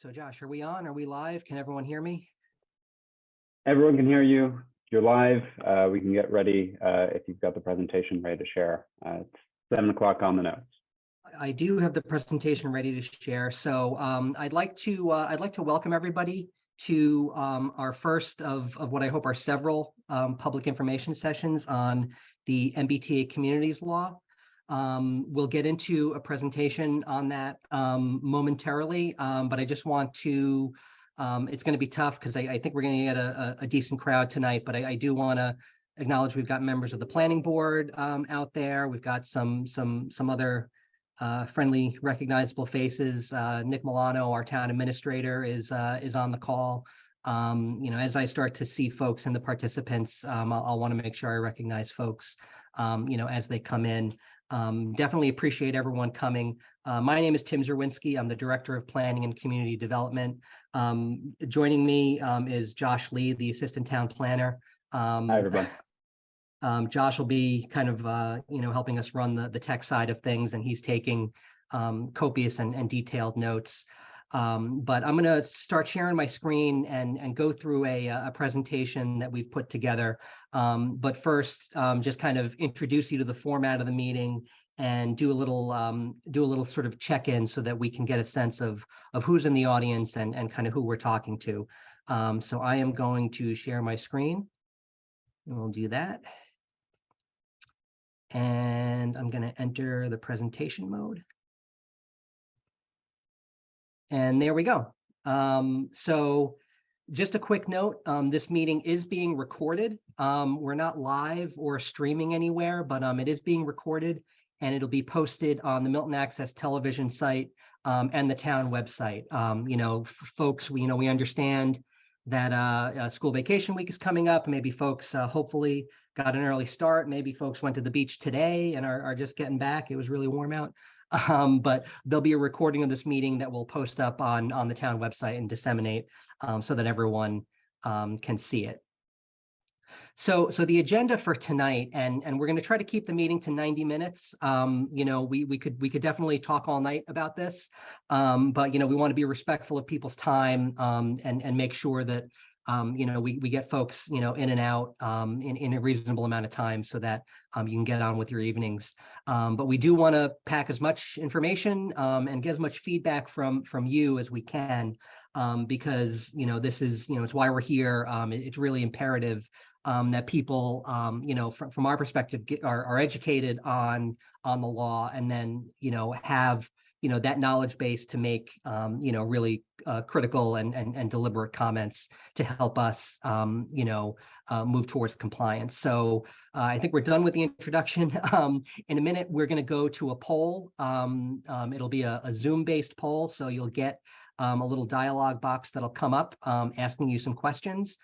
So Josh, are we on? Are we live? Can everyone hear me? Everyone can hear you. You're live. We can get ready if you've got the presentation ready to share. It's 7 o'clock on the nose. I do have the presentation ready to share. So I'd like to welcome everybody to our first of what I hope are several public information sessions on the MBTA Communities Law. We'll get into a presentation on that momentarily, but I just want to, it's going to be tough because I think we're going to get a decent crowd tonight, but I do want to acknowledge we've got members of the planning board out there. We've got some other friendly, recognizable faces. Nick Milano, our town administrator, is on the call. As I start to see folks and the participants, I'll want to make sure I recognize folks, as they come in. Definitely appreciate everyone coming. My name is Tim Zerwinski. I'm the Director of Planning and Community Development. Joining me is Josh Lee, the Assistant Town Planner. Hi, everyone. Josh will be kind of, helping us run the tech side of things, and he's taking copious and detailed notes. But I'm going to start sharing my screen and go through a presentation that we've put together. But first, just kind of introduce you to the format of the meeting and do a little sort of check-in so that we can get a sense of who's in the audience and kind of who we're talking to. So I am going to share my screen, and we'll do that. And I'm going to enter the presentation mode. And there we go. So just a quick note, this meeting is being recorded. We're not live or streaming anywhere, but it is being recorded, and it'll be posted on the Milton Access television site and the town website. Folks, we understand that school vacation week is coming up. Maybe folks hopefully got an early start. Maybe folks went to the beach today and are just getting back. It was really warm out. But there'll be a recording of this meeting that we'll post up on the town website and disseminate so that everyone can see it. So the agenda for tonight, and we're going to try to keep the meeting to 90 minutes. We could definitely talk all night about this, but we want to be respectful of people's time and make sure that we get folks in and out in a reasonable amount of time so that you can get on with your evenings. But we do want to pack as much information and get as much feedback from you as we can, because this is it's why we're here. It's really imperative that people from our perspective are educated on the law, and then have that knowledge base to make really critical and deliberate comments to help us move towards compliance. So I think we're done with the introduction. In a minute, we're going to go to a poll. It'll be a Zoom-based poll, so you'll get a little dialogue box that'll come up asking you some questions.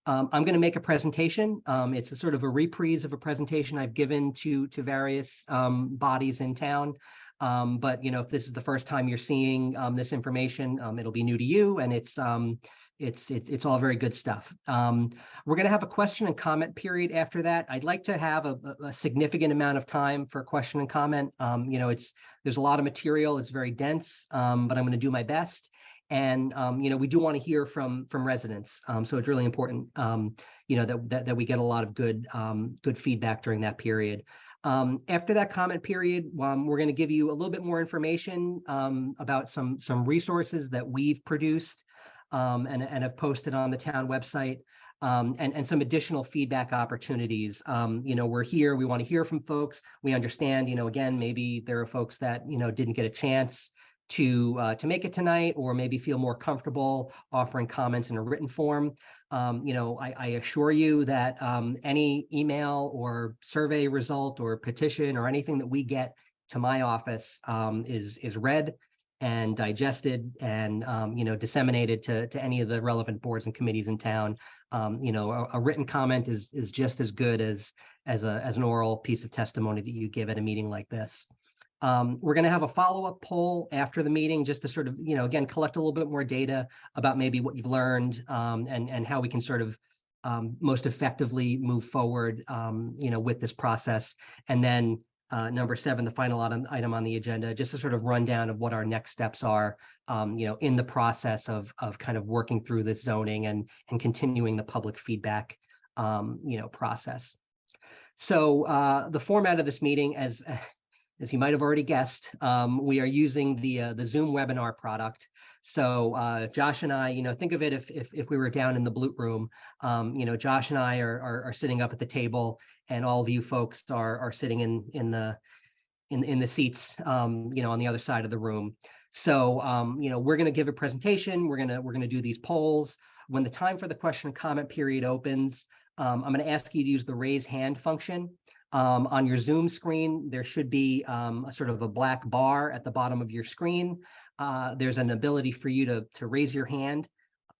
I'm going to make a presentation. It's a sort of a reprise of a presentation I've given to various bodies in town. But if this is the first time you're seeing this information, it'll be new to you, and it's all very good stuff. We're going to have a question and comment period after that. I'd like to have a significant amount of time for question and comment. There's a lot of material. It's very dense, but I'm going to do my best. And we do want to hear from residents, so it's really important that we get a lot of good feedback during that period. After that comment period, we're going to give you a little bit more information about some resources that we've produced and have posted on the town website, and some additional feedback opportunities. We're here. We want to hear from folks. We understand. Again, maybe there are folks that didn't get a chance to make it tonight, or maybe feel more comfortable offering comments in a written form. I assure you that any email or survey result or petition or anything that we get to my office is read and digested and disseminated to any of the relevant boards and committees in town. A written comment is just as good as an oral piece of testimony that you give at a meeting like this. We're going to have a follow-up poll after the meeting, just to sort of, again, collect a little bit more data about maybe what you've learned and how we can sort of most effectively move forward, with this process. And then number 7, the final item on the agenda, just a sort of rundown of what our next steps are, in the process of kind of working through this zoning and continuing the public feedback, process. So the format of this meeting, as you might have already guessed, we are using the Zoom webinar product. So Josh and I, think of it if we were down in the Blue Room, Josh and I are sitting up at the table, and all of you folks are sitting in the seats, on the other side of the room. So we're going to give a presentation. We're going to do these polls. When the time for the question and comment period opens, I'm going to ask you to use the raise hand function. On your Zoom screen, there should be a sort of a black bar at the bottom of your screen. There's an ability for you to raise your hand.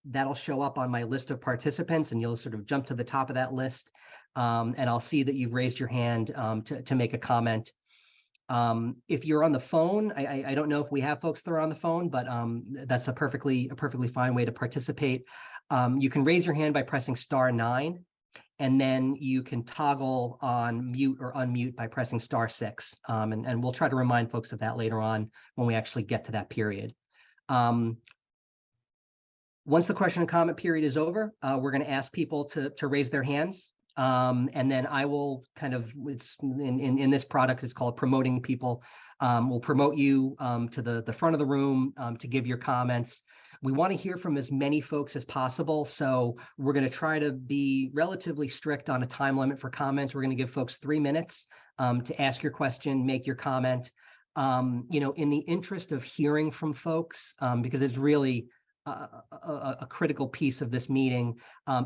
That'll show up on my list of participants, and you'll sort of jump to the top of that list. And I'll see that you've raised your hand to make a comment. If you're on the phone, I don't know if we have folks that are on the phone, but that's a perfectly fine way to participate. You can raise your hand by pressing *9. And then you can toggle on mute or unmute by pressing *6. And we'll try to remind folks of that later on when we actually get to that period. Once the question and comment period is over, we're going to ask people to raise their hands. And then I will kind of, it's in this product, it's called promoting people. We'll promote you to the front of the room to give your comments. We want to hear from as many folks as possible, so we're going to try to be relatively strict on a time limit for comments. We're going to give folks 3 minutes to ask your question, make your comment. In the interest of hearing from folks, because it's really a critical piece of this meeting.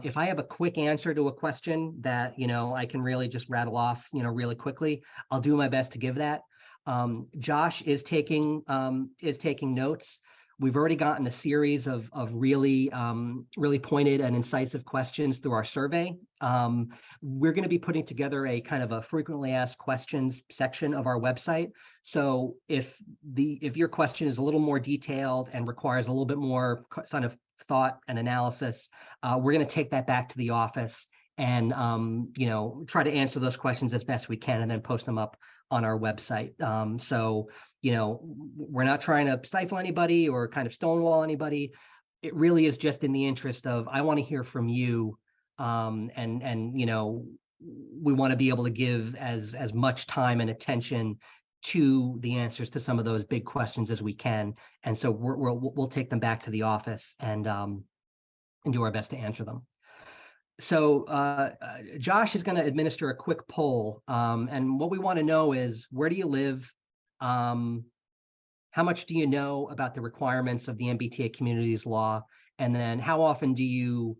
If I have a quick answer to a question that I can really just rattle off really quickly, I'll do my best to give that. Josh is taking notes. We've already gotten a series of really pointed and incisive questions through our survey. We're going to be putting together a kind of a frequently asked questions section of our website. So if your question is a little more detailed and requires a little bit more kind of thought and analysis, we're going to take that back to the office and try to answer those questions as best we can, and then post them up on our website. So we're not trying to stifle anybody or kind of stonewall anybody. It really is just in the interest of, I want to hear from you, and we want to be able to give as much time and attention to the answers to some of those big questions as we can. And so we'll take them back to the office and do our best to answer them. So Josh is going to administer a quick poll, and what we want to know is, where do you live? How much do you know about the requirements of the MBTA communities law? And then how often do you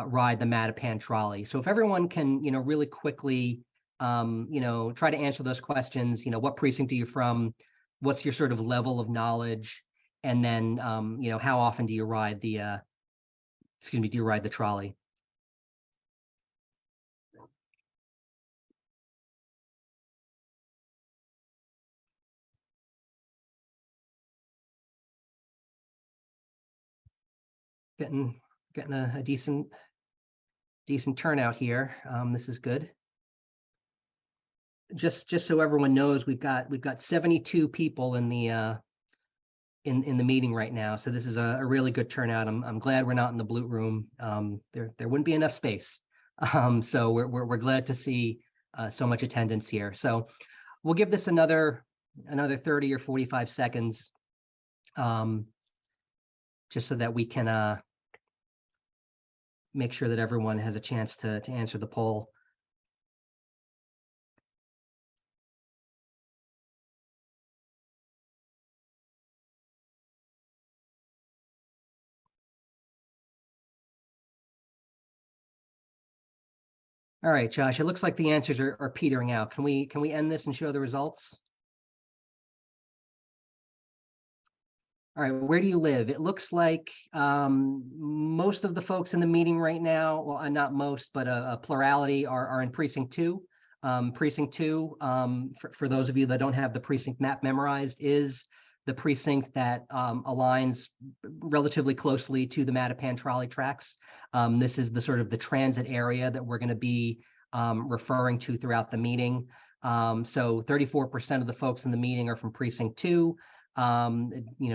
ride the Mattapan trolley? So if everyone can, really quickly, try to answer those questions, what precinct are you from? What's your sort of level of knowledge? And then, how often do you ride the trolley? Getting a decent turnout here. This is good. Just so everyone knows, we've got 72 people in the meeting right now. So this is a really good turnout. I'm glad we're not in the Blue Room. There wouldn't be enough space. So we're glad to see so much attendance here. So we'll give this another 30 or 45 seconds, just so that we can make sure that everyone has a chance to answer the poll. All right, Josh, it looks like the answers are petering out. Can we end this and show the results? All right, where do you live? It looks like most of the folks in the meeting right now, well, not most, but a plurality are in precinct 2. Precinct 2, for those of you that don't have the precinct map memorized, is the precinct that aligns relatively closely to the Mattapan trolley tracks. This is the sort of the transit area that we're going to be referring to throughout the meeting. So 34% of the folks in the meeting are from precinct 2,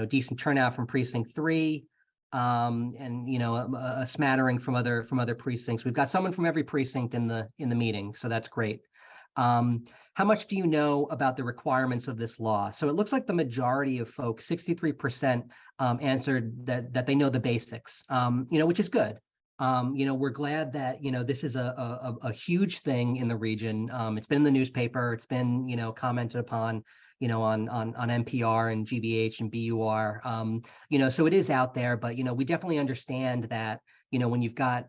decent turnout from precinct 3, and a smattering from other precincts. We've got someone from every precinct in the meeting, so that's great. How much do you know about the requirements of this law? So it looks like the majority of folks, 63%, answered that they know the basics, which is good. We're glad that, this is a huge thing in the region. It's been in the newspaper. It's been, commented upon, on NPR and GBH and BUR. So it is out there, but, we definitely understand that, when you've got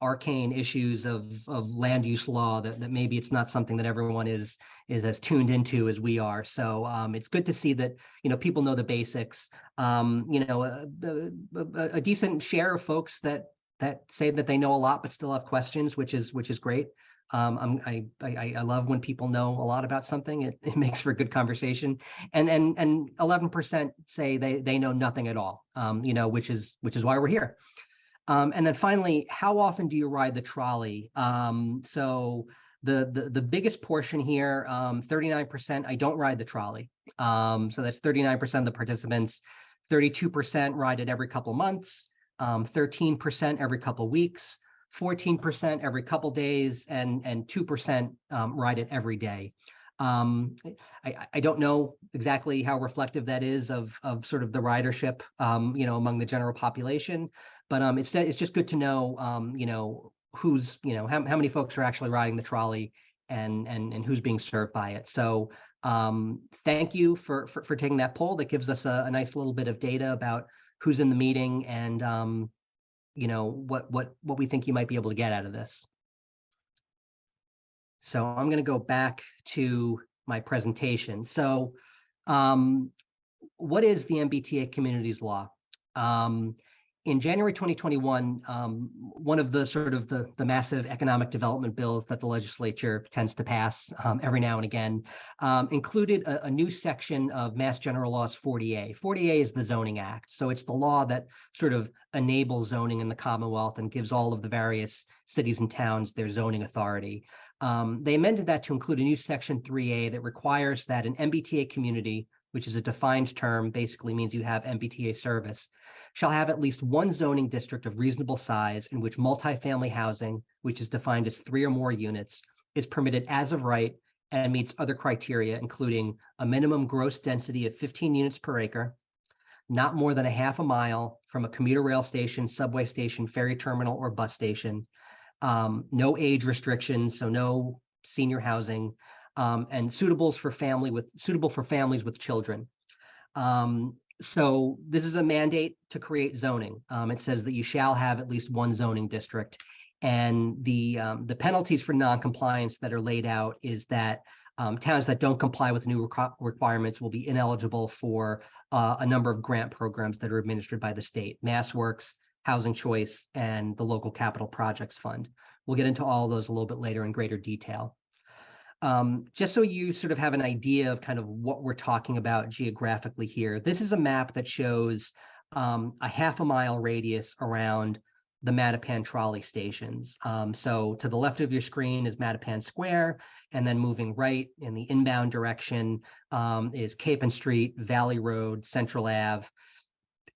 arcane issues of land use law, that maybe it's not something that everyone is as tuned into as we are. So it's good to see that people know the basics. A decent share of folks that say that they know a lot but still have questions, which is great. I love when people know a lot about something. It makes for a good conversation. And 11% say they know nothing at all. Which is why we're here. And then finally, how often do you ride the trolley? So the biggest portion here, 39%, I don't ride the trolley. So that's 39% of the participants. 32% ride it every couple months, 13% every couple weeks, 14% every couple days, and 2% ride it every day. I don't know exactly how reflective that is of sort of the ridership, among the general population, but it's just good to know, who's, how many folks are actually riding the trolley and who's being served by it. So thank you for taking that poll. That gives us a nice little bit of data about who's in the meeting and what we think you might be able to get out of this. So I'm going to go back to my presentation. So what is the MBTA Communities Law? In January 2021, one of the sort of the massive economic development bills that the legislature tends to pass every now and again included a new section of Mass General Laws 40A. 40A is the Zoning Act. So it's the law that sort of enables zoning in the Commonwealth and gives all of the various cities and towns their zoning authority. They amended that to include a new section 3A that requires that an MBTA community, which is a defined term, basically means you have MBTA service, shall have at least one zoning district of reasonable size in which multifamily housing, which is defined as 3 or more units, is permitted as of right and meets other criteria, including a minimum gross density of 15 units per acre, not more than a half a mile from a commuter rail station, subway station, ferry terminal, or bus station, no age restrictions, so no senior housing, and suitable for families with children. So this is a mandate to create zoning. It says that you shall have at least one zoning district, and the penalties for noncompliance that are laid out is that towns that don't comply with new requirements will be ineligible for a number of grant programs that are administered by the state: MassWorks, Housing Choice, and the Local Capital Projects Fund. We'll get into all of those a little bit later in greater detail. Just so you sort of have an idea of kind of what we're talking about geographically here, this is a map that shows a half a mile radius around the Mattapan trolley stations. So to the left of your screen is Mattapan Square, and then moving right in the inbound direction is Capon Street, Valley Road, Central Ave,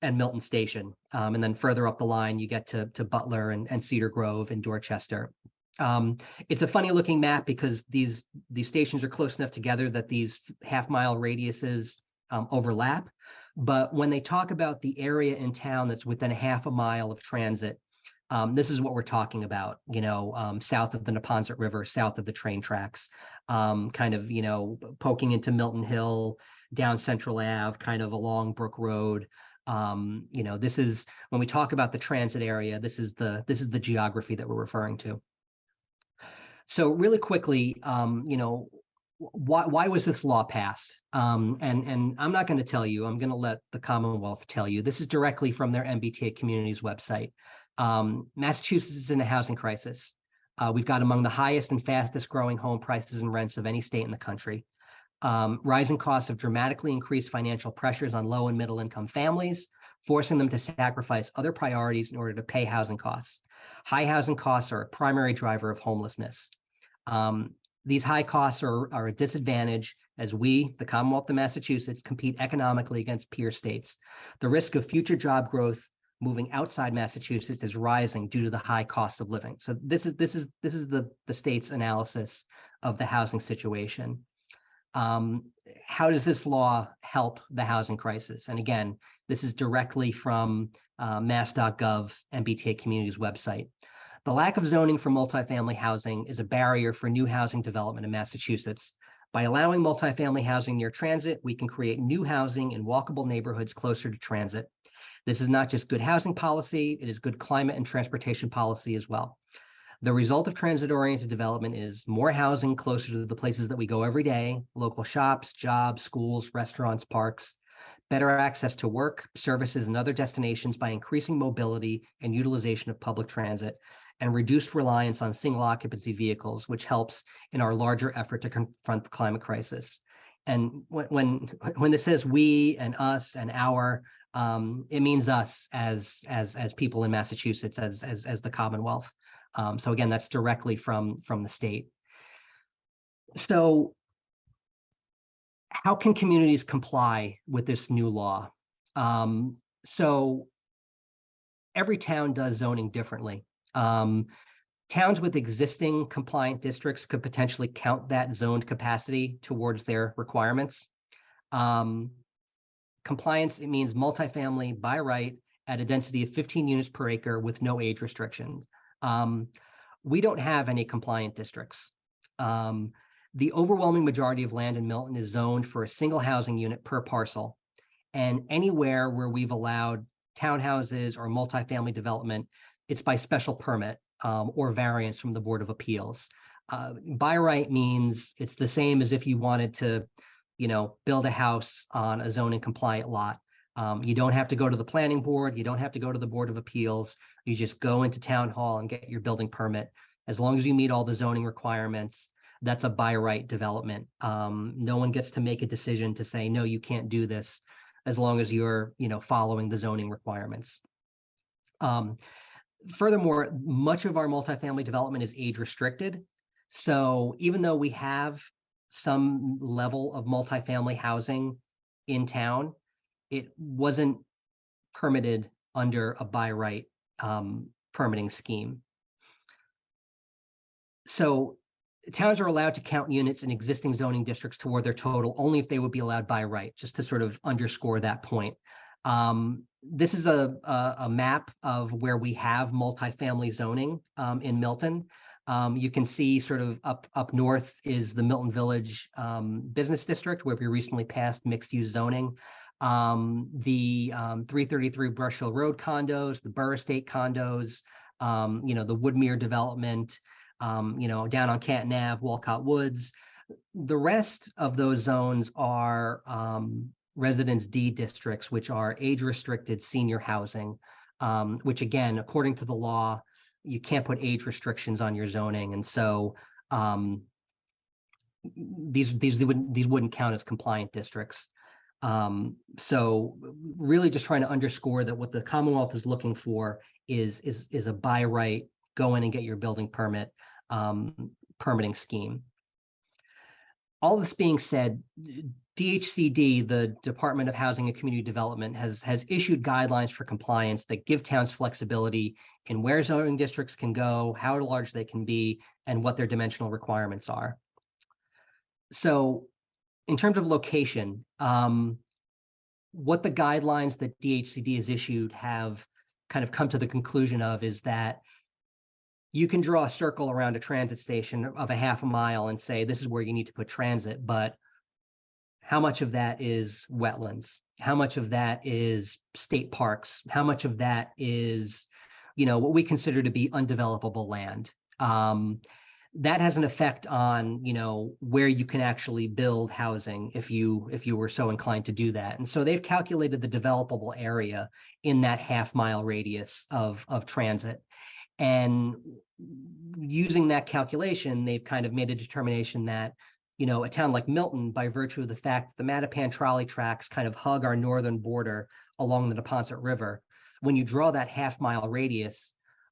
and Milton Station. And then further up the line, you get to Butler and Cedar Grove and Dorchester. It's a funny looking map because these stations are close enough together that these half mile radiuses overlap. But when they talk about the area in town that's within a half a mile of transit, this is what we're talking about, south of the Neponset River, south of the train tracks, kind of, poking into Milton Hill, down Central Ave, kind of along Brook Road. This is, when we talk about the transit area, this is the geography that we're referring to. So really quickly, why was this law passed? And I'm not going to tell you, I'm going to let the Commonwealth tell you. This is directly from their MBTA Communities website. Massachusetts is in a housing crisis. We've got among the highest and fastest growing home prices and rents of any state in the country. Rising costs have dramatically increased financial pressures on low and middle income families, forcing them to sacrifice other priorities in order to pay housing costs. High housing costs are a primary driver of homelessness. These high costs are a disadvantage as we, the Commonwealth of Massachusetts, compete economically against peer states. The risk of future job growth moving outside Massachusetts is rising due to the high cost of living. So this is the state's analysis of the housing situation. How does this law help the housing crisis? And again, this is directly from mass.gov MBTA Communities website. The lack of zoning for multifamily housing is a barrier for new housing development in Massachusetts. By allowing multifamily housing near transit, we can create new housing in walkable neighborhoods closer to transit. This is not just good housing policy, it is good climate and transportation policy as well. The result of transit-oriented development is more housing closer to the places that we go every day, local shops, jobs, schools, restaurants, parks, better access to work, services, and other destinations by increasing mobility and utilization of public transit, and reduced reliance on single occupancy vehicles, which helps in our larger effort to confront the climate crisis. And when this says we and us and our, it means us as people in Massachusetts, as the Commonwealth. So again, that's directly from the state. So how can communities comply with this new law? So every town does zoning differently. Towns with existing compliant districts could potentially count that zoned capacity towards their requirements. Compliance, it means multifamily by right at a density of 15 units per acre with no age restrictions. We don't have any compliant districts. The overwhelming majority of land in Milton is zoned for a single housing unit per parcel. And anywhere where we've allowed townhouses or multifamily development, it's by special permit or variance from the Board of Appeals. By right means it's the same as if you wanted to, build a house on a zoning compliant lot. You don't have to go to the planning board. You don't have to go to the Board of Appeals. You just go into town hall and get your building permit. As long as you meet all the zoning requirements, that's a by right development. No one gets to make a decision to say, no, you can't do this, as long as you're, following the zoning requirements. Furthermore, much of our multifamily development is age restricted. So even though we have some level of multifamily housing in town, it wasn't permitted under a by right permitting scheme. So towns are allowed to count units in existing zoning districts toward their total only if they would be allowed by right, just to sort of underscore that point. This is a map of where we have multifamily zoning in Milton. You can see sort of up north is the Milton Village Business District, where we recently passed mixed-use zoning. The 333 Brush Hill Road condos, the Borough State condos, the Woodmere development, down on Canton Ave, Walcott Woods. The rest of those zones are Residence D districts, which are age-restricted senior housing, which again, according to the law, you can't put age restrictions on your zoning, and so these wouldn't count as compliant districts. So really just trying to underscore that what the Commonwealth is looking for is a by right, go in and get your building permit permitting scheme. All this being said, DHCD, the Department of Housing and Community Development, has issued guidelines for compliance that give towns flexibility in where zoning districts can go, how large they can be, and what their dimensional requirements are. So in terms of location, what the guidelines that DHCD has issued have kind of come to the conclusion of is that you can draw a circle around a transit station of a half a mile and say, this is where you need to put transit, but how much of that is wetlands? How much of that is state parks? How much of that is, what we consider to be undevelopable land? That has an effect on, where you can actually build housing if you were so inclined to do that. And so they've calculated the developable area in that half-mile radius of transit. And using that calculation, they've kind of made a determination that, a town like Milton, by virtue of the fact that the Mattapan trolley tracks kind of hug our northern border along the Neponset River, when you draw that half-mile radius,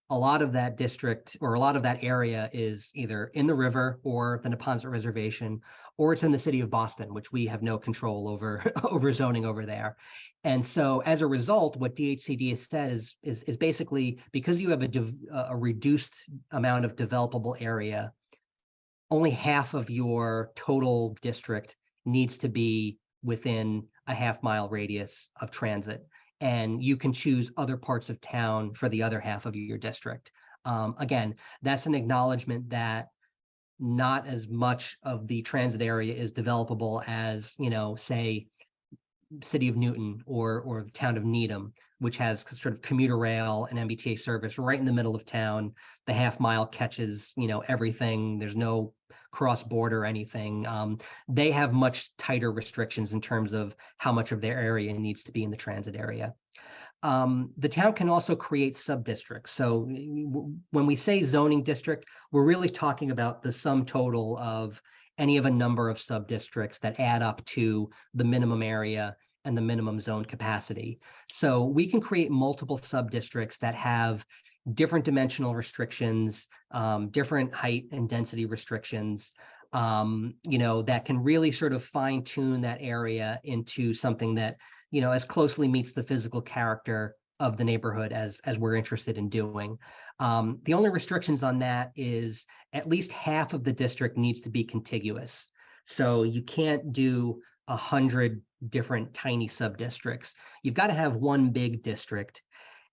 a lot of that district or a lot of that area is either in the river or the Neponset Reservation, or it's in the city of Boston, which we have no control over over zoning over there. And so as a result, what DHCD has said is basically, because you have a reduced amount of developable area, only half of your total district needs to be within a half-mile radius of transit. And you can choose other parts of town for the other half of your district. Again, that's an acknowledgement that not as much of the transit area is developable as, say, city of Newton or the town of Needham, which has sort of commuter rail and MBTA service right in the middle of town. The half mile catches, everything. There's no cross border anything. They have much tighter restrictions in terms of how much of their area needs to be in the transit area. The town can also create sub-districts. So when we say zoning district, we're really talking about the sum total of any of a number of sub-districts that add up to the minimum area and the minimum zone capacity. So we can create multiple sub-districts that have different dimensional restrictions, different height and density restrictions, that can really sort of fine tune that area into something that, as closely meets the physical character of the neighborhood as we're interested in doing. The only restrictions on that is at least half of the district needs to be contiguous. So you can't do 100 different tiny sub-districts. You've got to have one big district.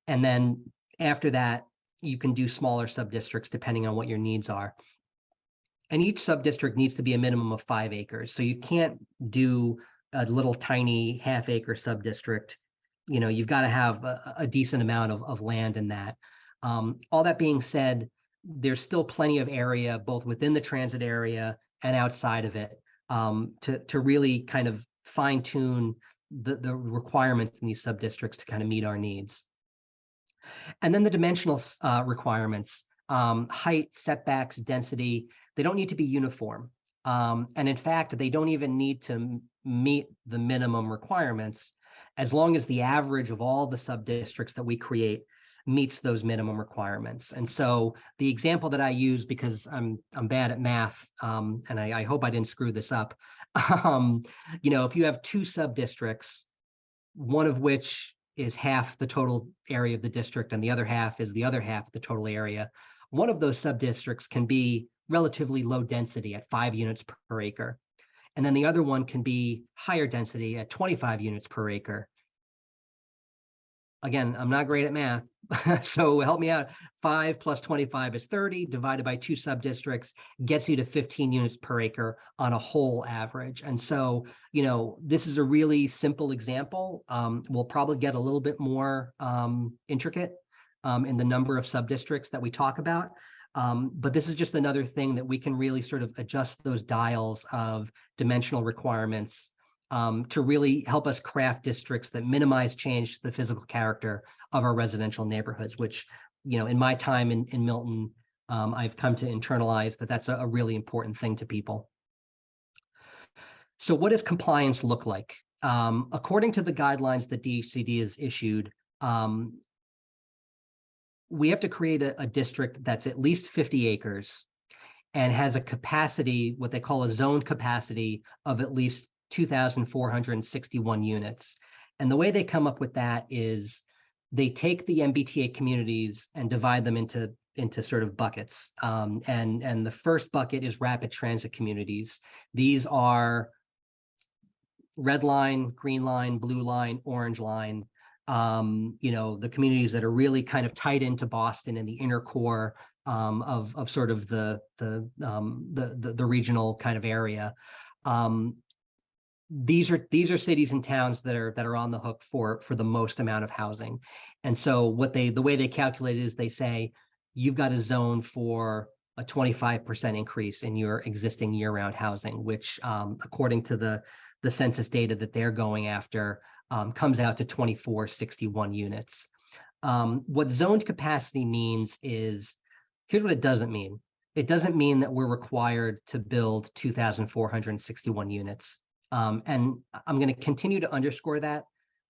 And then after that, you can do smaller sub-districts depending on what your needs are. And each sub-district needs to be a minimum of 5 acres. So you can't do a little tiny half-acre sub-district. You've got to have a decent amount of land in that. All that being said, there's still plenty of area both within the transit area and outside of it to really kind of fine-tune the requirements in these sub-districts to kind of meet our needs. And then the dimensional requirements, height, setbacks, density, they don't need to be uniform. And in fact, they don't even need to meet the minimum requirements as long as the average of all the sub-districts that we create meets those minimum requirements. And so the example that I use, because I'm bad at math, and I hope I didn't screw this up, if you have 2 sub-districts, one of which is half the total area of the district and the other half is the other half of the total area, one of those sub-districts can be relatively low density at 5 units per acre. And then the other one can be higher density at 25 units per acre. Again, I'm not great at math, so help me out. 5 plus 25 is 30, divided by 2 sub-districts gets you to 15 units per acre on a whole average. And so, this is a really simple example. We'll probably get a little bit more intricate in the number of sub-districts that we talk about. But this is just another thing that we can really sort of adjust those dials of dimensional requirements to really help us craft districts that minimize change to the physical character of our residential neighborhoods, which, in my time in Milton, I've come to internalize that that's a really important thing to people. So what does compliance look like? According to the guidelines that DHCD has issued, we have to create a district that's at least 50 acres and has a capacity, what they call a zoned capacity, of at least 2,461 units. And the way they come up with that is they take the MBTA communities and divide them into sort of buckets. And the first bucket is rapid transit communities. These are red line, green line, blue line, orange line. The communities that are really kind of tied into Boston in the inner core of sort of the regional kind of area. These are cities and towns that are on the hook for the most amount of housing. And so the way they calculate it is they say you've got a zone for a 25% increase in your existing year-round housing, which according to the census data that they're going after comes out to 2,461 units. What zoned capacity means is, here's what it doesn't mean. It doesn't mean that we're required to build 2,461 units. And I'm going to continue to underscore that.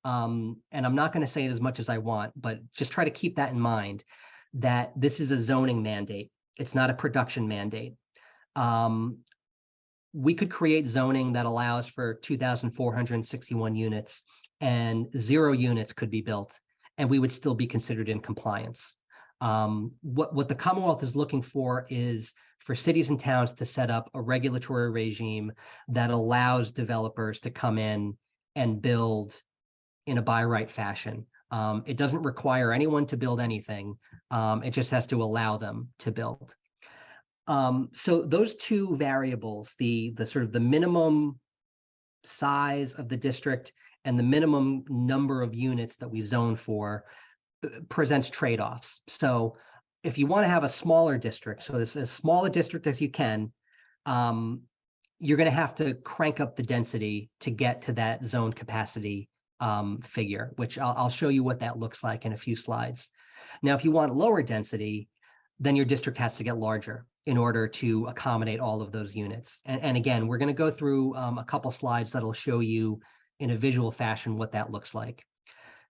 And I'm not going to say it as much as I want, but just try to keep that in mind. that this is a zoning mandate. It's not a production mandate. We could create zoning that allows for 2,461 units, and 0 units could be built, and we would still be considered in compliance. What the Commonwealth is looking for is for cities and towns to set up a regulatory regime that allows developers to come in and build in a by right fashion. It doesn't require anyone to build anything. It just has to allow them to build. So those two variables, the sort of the minimum size of the district and the minimum number of units that we zone for, presents trade-offs. So if you want to have a smaller district, so this as small a district as you can, you're going to have to crank up the density to get to that zone capacity figure, which I'll show you what that looks like in a few slides. Now, if you want lower density, then your district has to get larger in order to accommodate all of those units. And again, we're going to go through a couple slides that'll show you in a visual fashion what that looks like.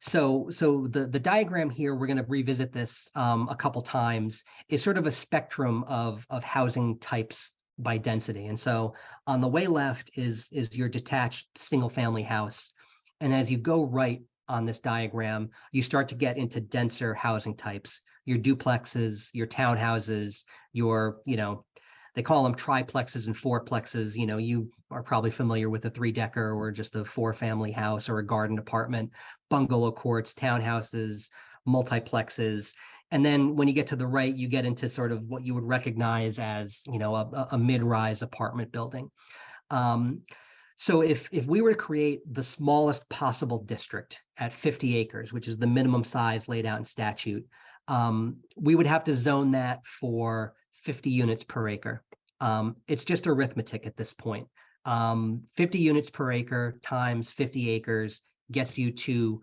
So the diagram here, we're going to revisit this a couple times, is sort of a spectrum of housing types by density. And so on the way left is your detached single family house. And as you go right on this diagram, you start to get into denser housing types, your duplexes, your townhouses, your, they call them triplexes and fourplexes. You are probably familiar with a 3-decker or just a 4-family house or a garden apartment, bungalow courts, townhouses, multiplexes. And then when you get to the right, you get into sort of what you would recognize as, a mid-rise apartment building. So if we were to create the smallest possible district at 50 acres, which is the minimum size laid out in statute, we would have to zone that for 50 units per acre. It's just arithmetic at this point. 50 units per acre times 50 acres gets you to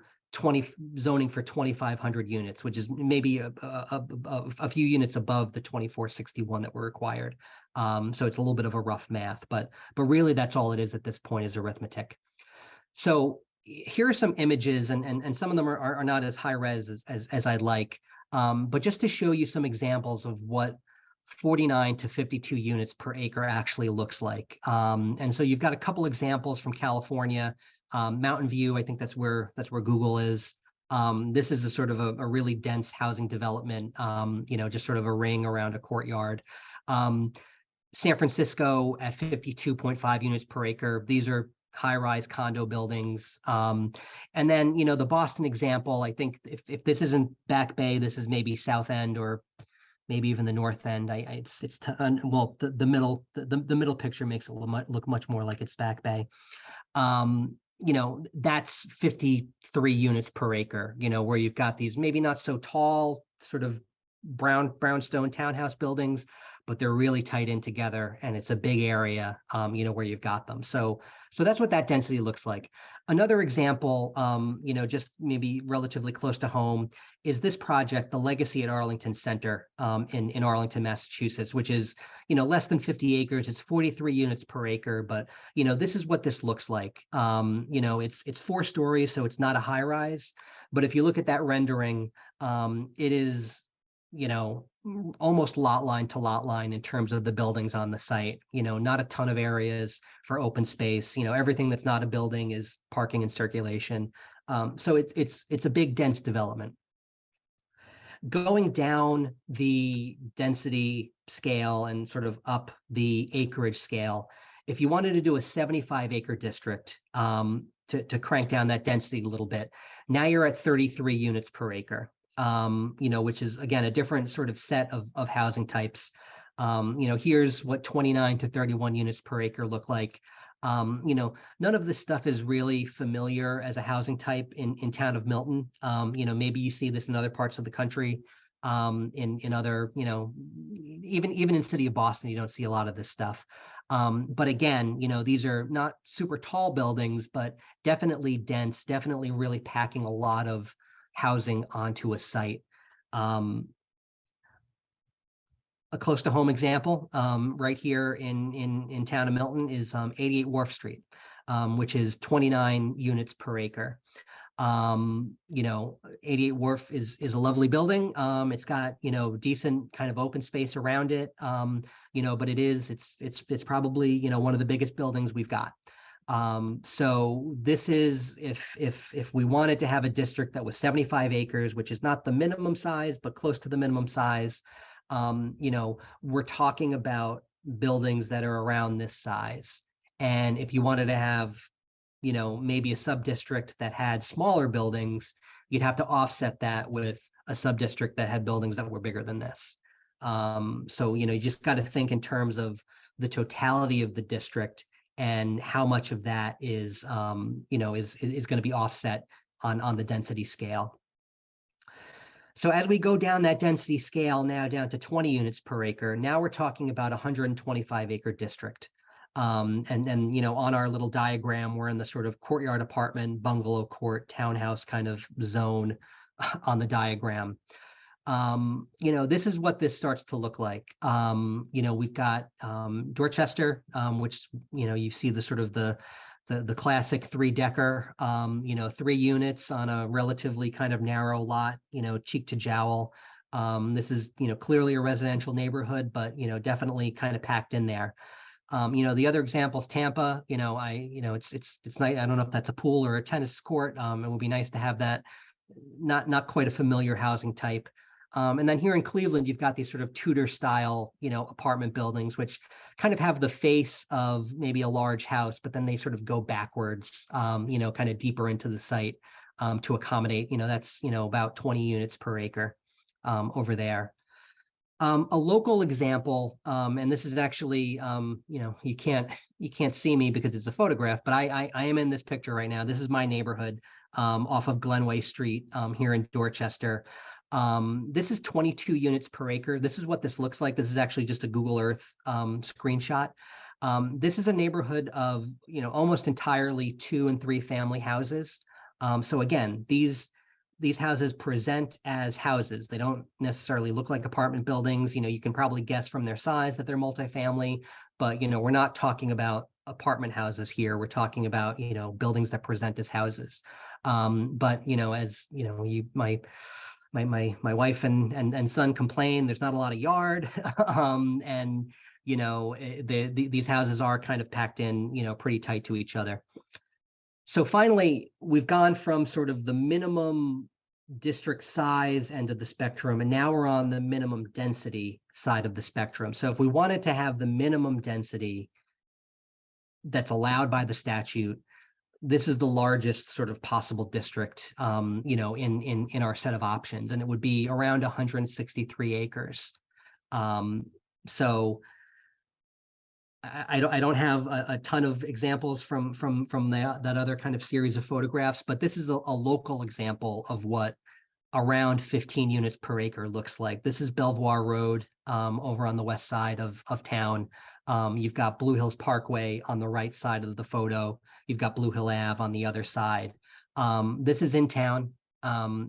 zoning for 2,500 units, which is maybe a few units above the 2,461 that were required. So it's a little bit of a rough math, but really that's all it is at this point, is arithmetic. So here are some images, and some of them are not as high res as I'd like, but just to show you some examples of what 49 to 52 units per acre actually looks like. And so you've got a couple examples from California. Mountain View, I think that's where Google is. This is a sort of a really dense housing development, just sort of a ring around a courtyard. San Francisco at 52.5 units per acre. These are high-rise condo buildings. And then, the Boston example, I think if this isn't Back Bay, this is maybe South End or maybe even the North End. Well, the middle picture makes it look much more like it's Back Bay. That's 53 units per acre, where you've got these maybe not so tall sort of brownstone townhouse buildings, but they're really tight in together, and it's a big area, where you've got them. So that's what that density looks like. Another example, just maybe relatively close to home, is this project, the Legacy at Arlington Center, in Arlington, Massachusetts, which is, less than 50 acres. It's 43 units per acre, but this is what this looks like. It's 4 stories, so it's not a high rise, but if you look at that rendering, it is, almost lot line to lot line in terms of the buildings on the site. Not a ton of areas for open space. Everything that's not a building is parking and circulation. So it's a big, dense development. Going down the density scale and sort of up the acreage scale, if you wanted to do a 75-acre district, to crank down that density a little bit, now you're at 33 units per acre. Which is, again, a different sort of set of housing types. Here's what 29 to 31 units per acre look like. None of this stuff is really familiar as a housing type in town of Milton. Maybe you see this in other parts of the country, in other, even in city of Boston, you don't see a lot of this stuff. But again, these are not super tall buildings, but definitely dense, definitely really packing a lot of housing onto a site. A close to home example, right here in town of Milton, is 88 Wharf Street, which is 29 units per acre. You know, 88 Wharf is a lovely building. It's got, you know, decent kind of open space around it. You know, but it's probably, you know, one of the biggest buildings we've got. So this is if we wanted to have a district that was 75 acres, which is not the minimum size, but close to the minimum size, you know, we're talking about buildings that are around this size. And if you wanted to have, you know, maybe a sub-district that had smaller buildings, you'd have to offset that with a sub-district that had buildings that were bigger than this. So, you know, you just got to think in terms of the totality of the district and how much of that is, you know, is going to be offset on the density scale. So as we go down that density scale now down to 20 units per acre, now we're talking about a 125 acre district. And you know, on our little diagram, we're in the sort of courtyard apartment, bungalow court, townhouse kind of zone on the diagram. You know, this is what this starts to look like. You know, we've got Dorchester, which, you know, you see the sort of the classic 3-decker, you know, 3 units on a relatively kind of narrow lot, you know, cheek to jowl. This is, you know, clearly a residential neighborhood, but, you know, definitely kind of packed in there. You know, the other example is Tampa. You know, it's nice. I don't know if that's a pool or a tennis court. It would be nice to have that. Not quite a familiar housing type. And then here in Cleveland, you've got these sort of Tudor style, you know, apartment buildings, which kind of have the face of maybe a large house, but then they sort of go backwards, you know, kind of deeper into the site to accommodate, you know, that's, you know, about 20 units per acre over there. A local example, and this is actually, you know, you can't see me because it's a photograph, but I am in this picture right now. This is my neighborhood off of Glenway Street here in Dorchester. This is 22 units per acre. This is what this looks like. This is actually just a Google Earth screenshot. This is a neighborhood of, you know, almost entirely 2 and 3 family houses. So again, these houses present as houses. They don't necessarily look like apartment buildings. You know, you can probably guess from their size that they're multifamily, but, you know, we're not talking about apartment houses here. We're talking about, you know, buildings that present as houses. But, you know, as, you know, my wife and son complain, there's not a lot of yard. And, you know, these houses are kind of packed in, you know, pretty tight to each other. So finally, we've gone from sort of the minimum district size end of the spectrum, and now we're on the minimum density side of the spectrum. So if we wanted to have the minimum density that's allowed by the statute, this is the largest sort of possible district, you know, in our set of options, and it would be around 163 acres. So I don't have a ton of examples from that other kind of series of photographs, but this is a local example of what around 15 units per acre looks like. This is Belvoir Road over on the west side of town. You've got Blue Hills Parkway on the right side of the photo. You've got Blue Hill Ave on the other side. This is in town.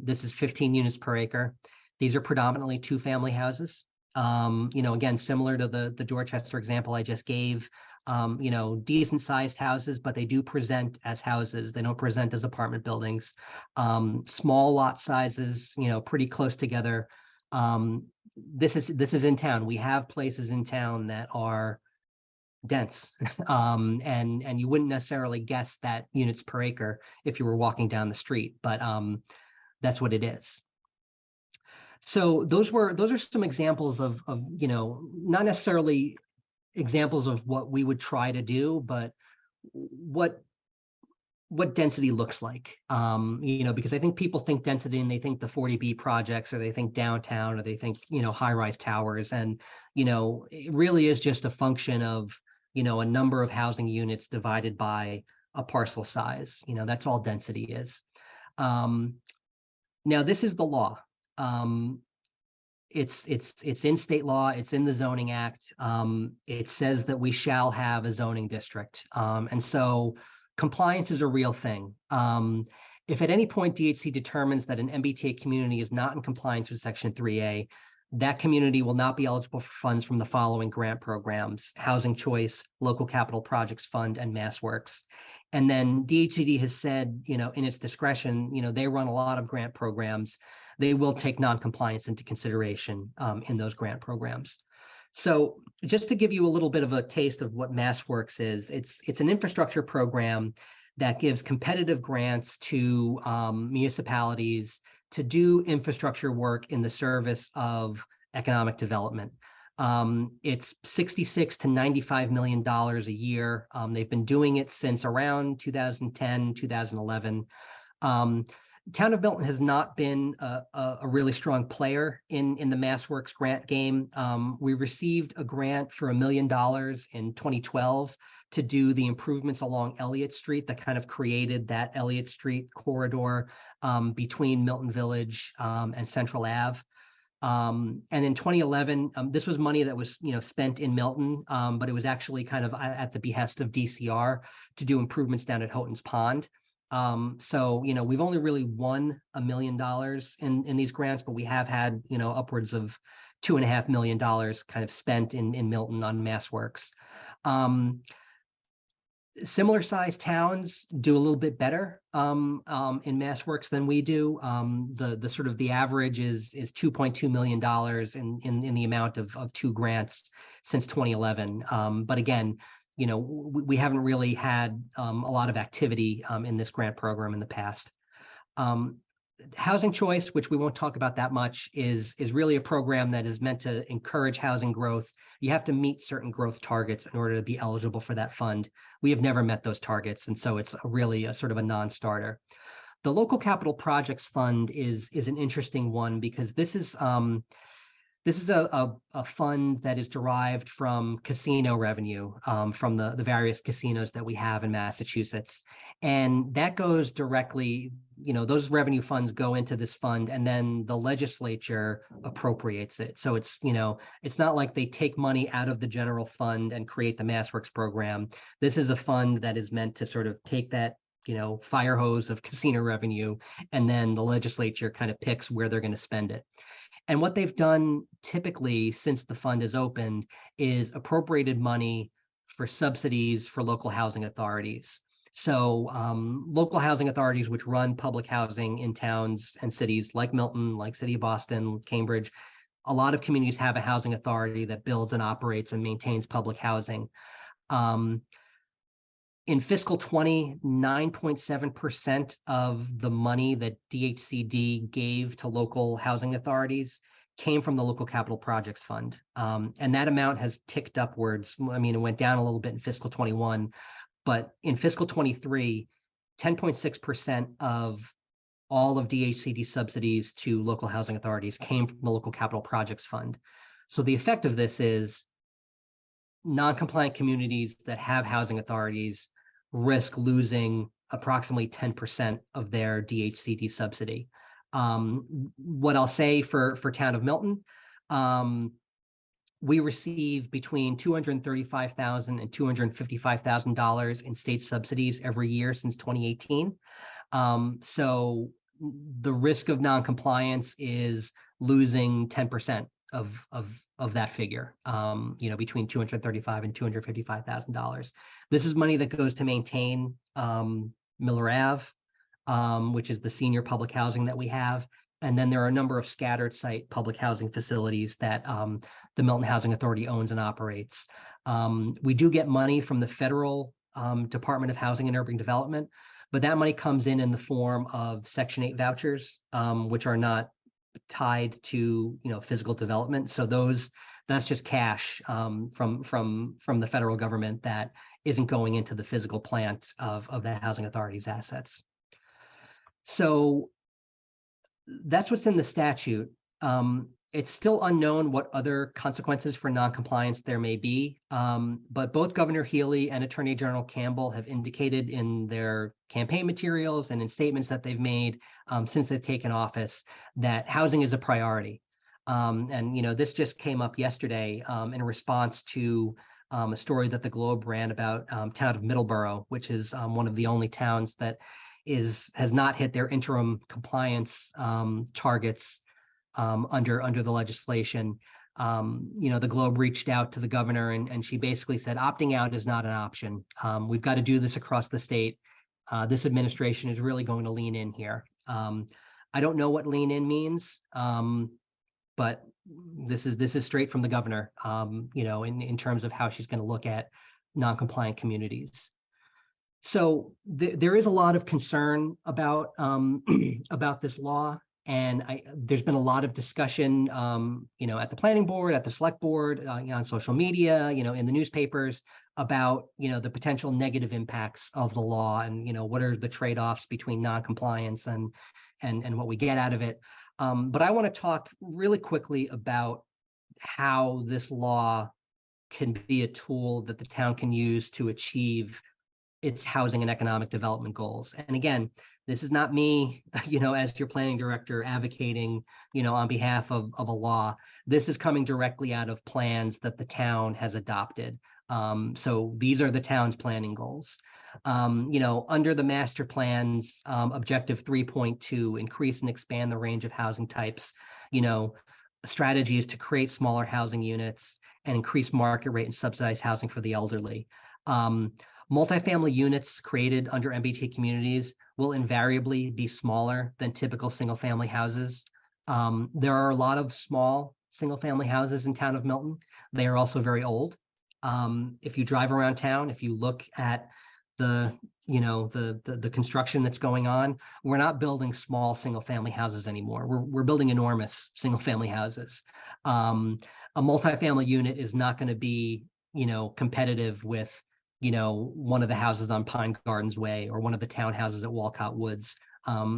This is 15 units per acre. These are predominantly 2-family houses. You know, again, similar to the Dorchester example I just gave, you know, decent sized houses, but they do present as houses. They don't present as apartment buildings. Small lot sizes, you know, pretty close together. This is in town. We have places in town that are dense, and you wouldn't necessarily guess that units per acre if you were walking down the street, but that's what it is. So those are some examples of you know, not necessarily examples of what we would try to do, but what density looks like. You know, because I think people think density and they think the 40B projects, or they think downtown, or they think, you know, high-rise towers, and, you know, it really is just a function of, you know, a number of housing units divided by a parcel size. You know, that's all density is. Now this is the law. It's in state law. It's in the Zoning Act. It says that we shall have a zoning district, and so compliance is a real thing. If at any point DHC determines that an MBTA community is not in compliance with Section 3A, that community will not be eligible for funds from the following grant programs: Housing Choice, Local Capital Projects Fund, and MassWorks. And then DHCD has said, in its discretion, they run a lot of grant programs. They will take non-compliance into consideration in those grant programs. So just to give you a little bit of a taste of what MassWorks is, it's an infrastructure program that gives competitive grants to municipalities to do infrastructure work in the service of economic development. It's $66 to $95 million a year. They've been doing it since around 2010, 2011. Town of Milton has not been a really strong player in the MassWorks grant game. We received a grant for $1 million in 2012 to do the improvements along Elliott Street that kind of created that Elliott Street corridor between Milton Village and Central Ave. And in 2011, this was money that was spent in Milton, but it was actually kind of at the behest of DCR to do improvements down at Houghton's Pond. So we've only really won $1 million in these grants, but we have had upwards of $2.5 million kind of spent in Milton on MassWorks. Similar sized towns do a little bit better in MassWorks than we do. The sort of the average is $2.2 million in the amount of two grants since 2011. But again, we haven't really had a lot of activity in this grant program in the past. Housing Choice, which we won't talk about that much, is really a program that is meant to encourage housing growth. You have to meet certain growth targets in order to be eligible for that fund. We have never met those targets, and so it's really a sort of a non-starter. The Local Capital Projects Fund is an interesting one because this is a fund that is derived from casino revenue from the various casinos that we have in Massachusetts. And that goes directly, those revenue funds go into this fund and then the legislature appropriates it. So it's not like they take money out of the general fund and create the MassWorks program. This is a fund that is meant to sort of take that fire hose of casino revenue, and then the legislature kind of picks where they're going to spend it. And what they've done typically since the fund is opened is appropriated money for subsidies for local housing authorities. So local housing authorities which run public housing in towns and cities like Milton, like City of Boston, Cambridge, a lot of communities have a housing authority that builds and operates and maintains public housing. In fiscal 20, 9.7% of the money that DHCD gave to local housing authorities came from the Local Capital Projects Fund. And that amount has ticked upwards. I mean, it went down a little bit in fiscal 21, but in fiscal 23, 10.6% of all of DHCD subsidies to local housing authorities came from the Local Capital Projects Fund. So the effect of this is non-compliant communities that have housing authorities risk losing approximately 10% of their DHCD subsidy. What I'll say for Town of Milton, we receive between $235,000 and $255,000 in state subsidies every year since 2018. So the risk of non-compliance is losing 10% of that figure, between $235,000 and $255,000. This is money that goes to maintain Miller Ave, which is the senior public housing that we have. And then there are a number of scattered site public housing facilities that the Milton Housing Authority owns and operates. We do get money from the federal Department of Housing and Urban Development, but that money comes in the form of Section 8 vouchers, which are not tied to physical development. So that's just cash from the federal government that isn't going into the physical plant of the housing authority's assets. So that's what's in the statute. It's still unknown what other consequences for noncompliance there may be, but both Governor Healy and Attorney General Campbell have indicated in their campaign materials and in statements that they've made since they've taken office that housing is a priority. And this just came up yesterday in response to a story that the Globe ran about town of Middleborough, which is one of the only towns that has not hit their interim compliance targets under the legislation. The Globe reached out to the governor and she basically said opting out is not an option. We've got to do this across the state. This administration is really going to lean in here. I don't know what lean in means, but this is straight from the governor, in terms of how she's going to look at non-compliant communities. So there is a lot of concern about about this law, and there's been a lot of discussion, at the planning board, at the select board, on social media, in the newspapers about the potential negative impacts of the law, and what are the trade-offs between non-compliance and what we get out of it. But I want to talk really quickly about how this law can be a tool that the town can use to achieve its housing and economic development goals. And again, this is not me, as your planning director advocating, on behalf of a law. This is coming directly out of plans that the town has adopted. So these are the town's planning goals. Under the master plans, objective 3.2, increase and expand the range of housing types. Strategy is to create smaller housing units and increase market rate and subsidized housing for the elderly. Multifamily units created under MBTA communities will invariably be smaller than typical single-family houses. There are a lot of small single-family houses in town of Milton. They are also very old. If you drive around town, if you look at the construction that's going on, we're not building small single-family houses anymore. We're building enormous single-family houses. A multifamily unit is not going to be competitive with one of the houses on Pine Gardens Way or one of the townhouses at Walcott Woods.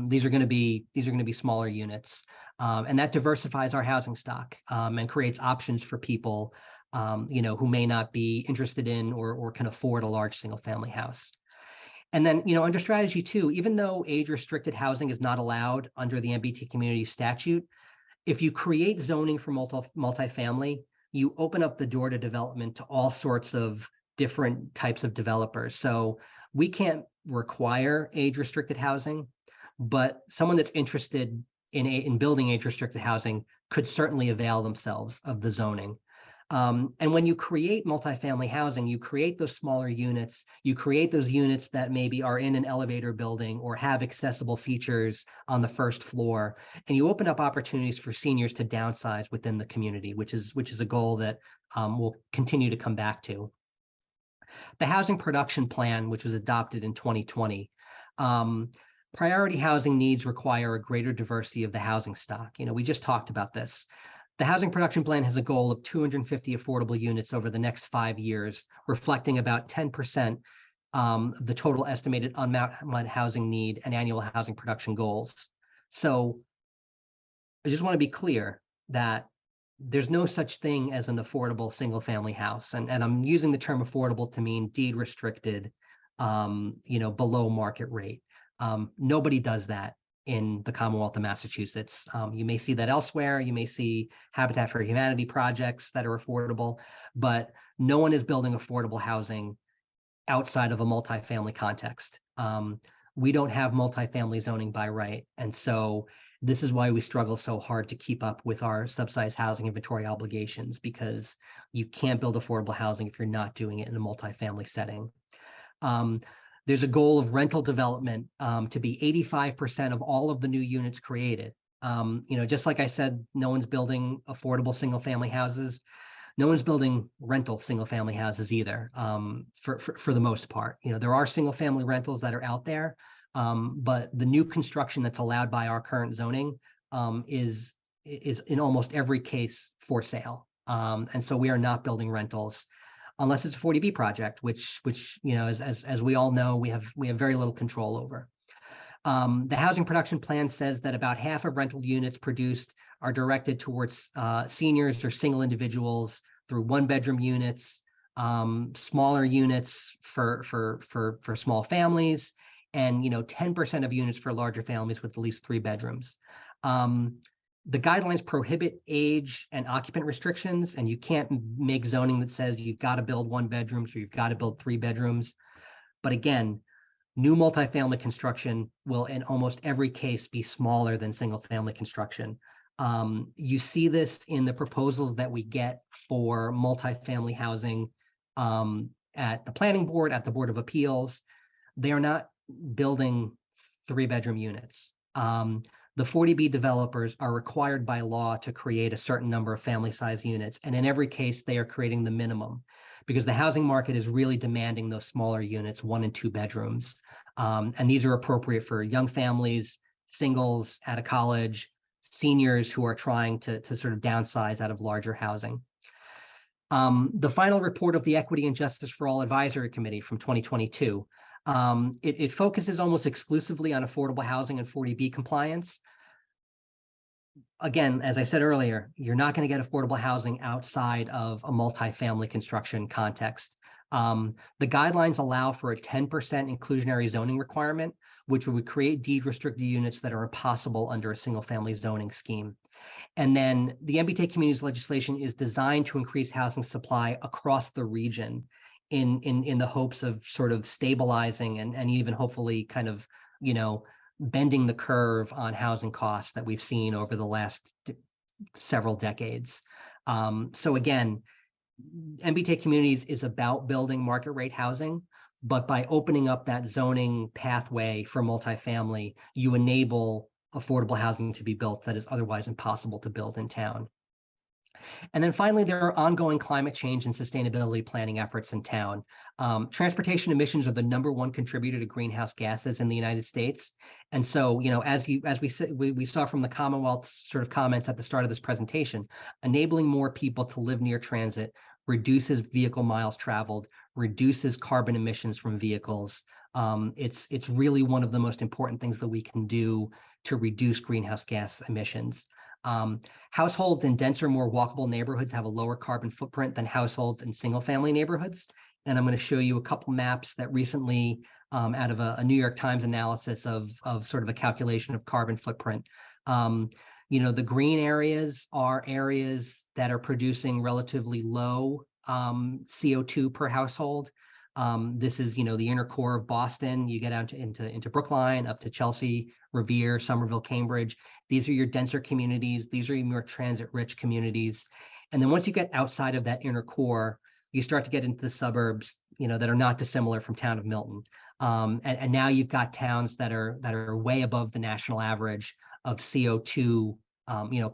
These are going to be smaller units, and that diversifies our housing stock, and creates options for people who may not be interested in or can afford a large single family house. And then under strategy 2, even though age restricted housing is not allowed under the MBTA community statute, if you create zoning for multifamily, you open up the door to development to all sorts of different types of developers. So we can't require age restricted housing, but someone that's interested in building age restricted housing could certainly avail themselves of the zoning. And when you create multifamily housing, you create those smaller units, you create those units that maybe are in an elevator building or have accessible features on the first floor, and you open up opportunities for seniors to downsize within the community, which is a goal that we'll continue to come back to. The housing production plan, which was adopted in 2020, priority housing needs require a greater diversity of the housing stock. We just talked about this. The housing production plan has a goal of 250 affordable units over the next 5 years, reflecting about 10% of the total estimated unmet housing need and annual housing production goals. So I just want to be clear that there's no such thing as an affordable single family house. And I'm using the term affordable to mean deed restricted, below market rate. Nobody does that in the Commonwealth of Massachusetts. You may see that elsewhere. You may see Habitat for Humanity projects that are affordable, but no one is building affordable housing outside of a multifamily context. We don't have multifamily zoning by right. And so this is why we struggle so hard to keep up with our subsidized housing inventory obligations, because you can't build affordable housing if you're not doing it in a multifamily setting. There's a goal of rental development to be 85% of all of the new units created. Just like I said, no one's building affordable single family houses. No one's building rental single family houses either, for the most part. There are single family rentals that are out there, but the new construction that's allowed by our current zoning is in almost every case for sale. And so we are not building rentals unless it's a 40B project, which as we all know, we have very little control over. The housing production plan says that about half of rental units produced are directed towards seniors or single individuals through 1-bedroom units, smaller units for small families, and 10% of units for larger families with at least 3 bedrooms. The guidelines prohibit age and occupant restrictions, and you can't make zoning that says you've got to build 1 bedrooms or you've got to build 3 bedrooms. But again, new multifamily construction will in almost every case be smaller than single family construction. You see this in the proposals that we get for multifamily housing at the planning board, at the Board of Appeals. They are not building 3-bedroom units. The 40B developers are required by law to create a certain number of family size units. And in every case, they are creating the minimum because the housing market is really demanding those smaller units, 1 and 2 bedrooms. And these are appropriate for young families, singles out of college, seniors who are trying to sort of downsize out of larger housing. The final report of the Equity and Justice for All Advisory Committee from 2022, it focuses almost exclusively on affordable housing and 40B compliance. Again, as I said earlier, you're not going to get affordable housing outside of a multifamily construction context. The guidelines allow for a 10% inclusionary zoning requirement, which would create deed restricted units that are impossible under a single family zoning scheme. And then the MBTA communities legislation is designed to increase housing supply across the region in the hopes of sort of stabilizing and even hopefully kind of, bending the curve on housing costs that we've seen over the last several decades. So again, MBTA communities is about building market rate housing, but by opening up that zoning pathway for multifamily, you enable affordable housing to be built that is otherwise impossible to build in town. And then finally, there are ongoing climate change and sustainability planning efforts in town. Transportation emissions are the #1 contributor to greenhouse gases in the United States. And so, as we saw from the Commonwealth's sort of comments at the start of this presentation, enabling more people to live near transit reduces vehicle miles traveled, reduces carbon emissions from vehicles. It's really one of the most important things that we can do to reduce greenhouse gas emissions. Households in denser, more walkable neighborhoods have a lower carbon footprint than households in single family neighborhoods. And I'm going to show you a couple maps that recently, out of a New York Times analysis of sort of a calculation of carbon footprint. The green areas are areas that are producing relatively low CO2 per household. This is, the inner core of Boston. You get out into Brookline, up to Chelsea, Revere, Somerville, Cambridge. These are your denser communities. These are your more transit-rich communities. And then once you get outside of that inner core, you start to get into the suburbs, that are not dissimilar from town of Milton. And now you've got towns that are way above the national average of CO2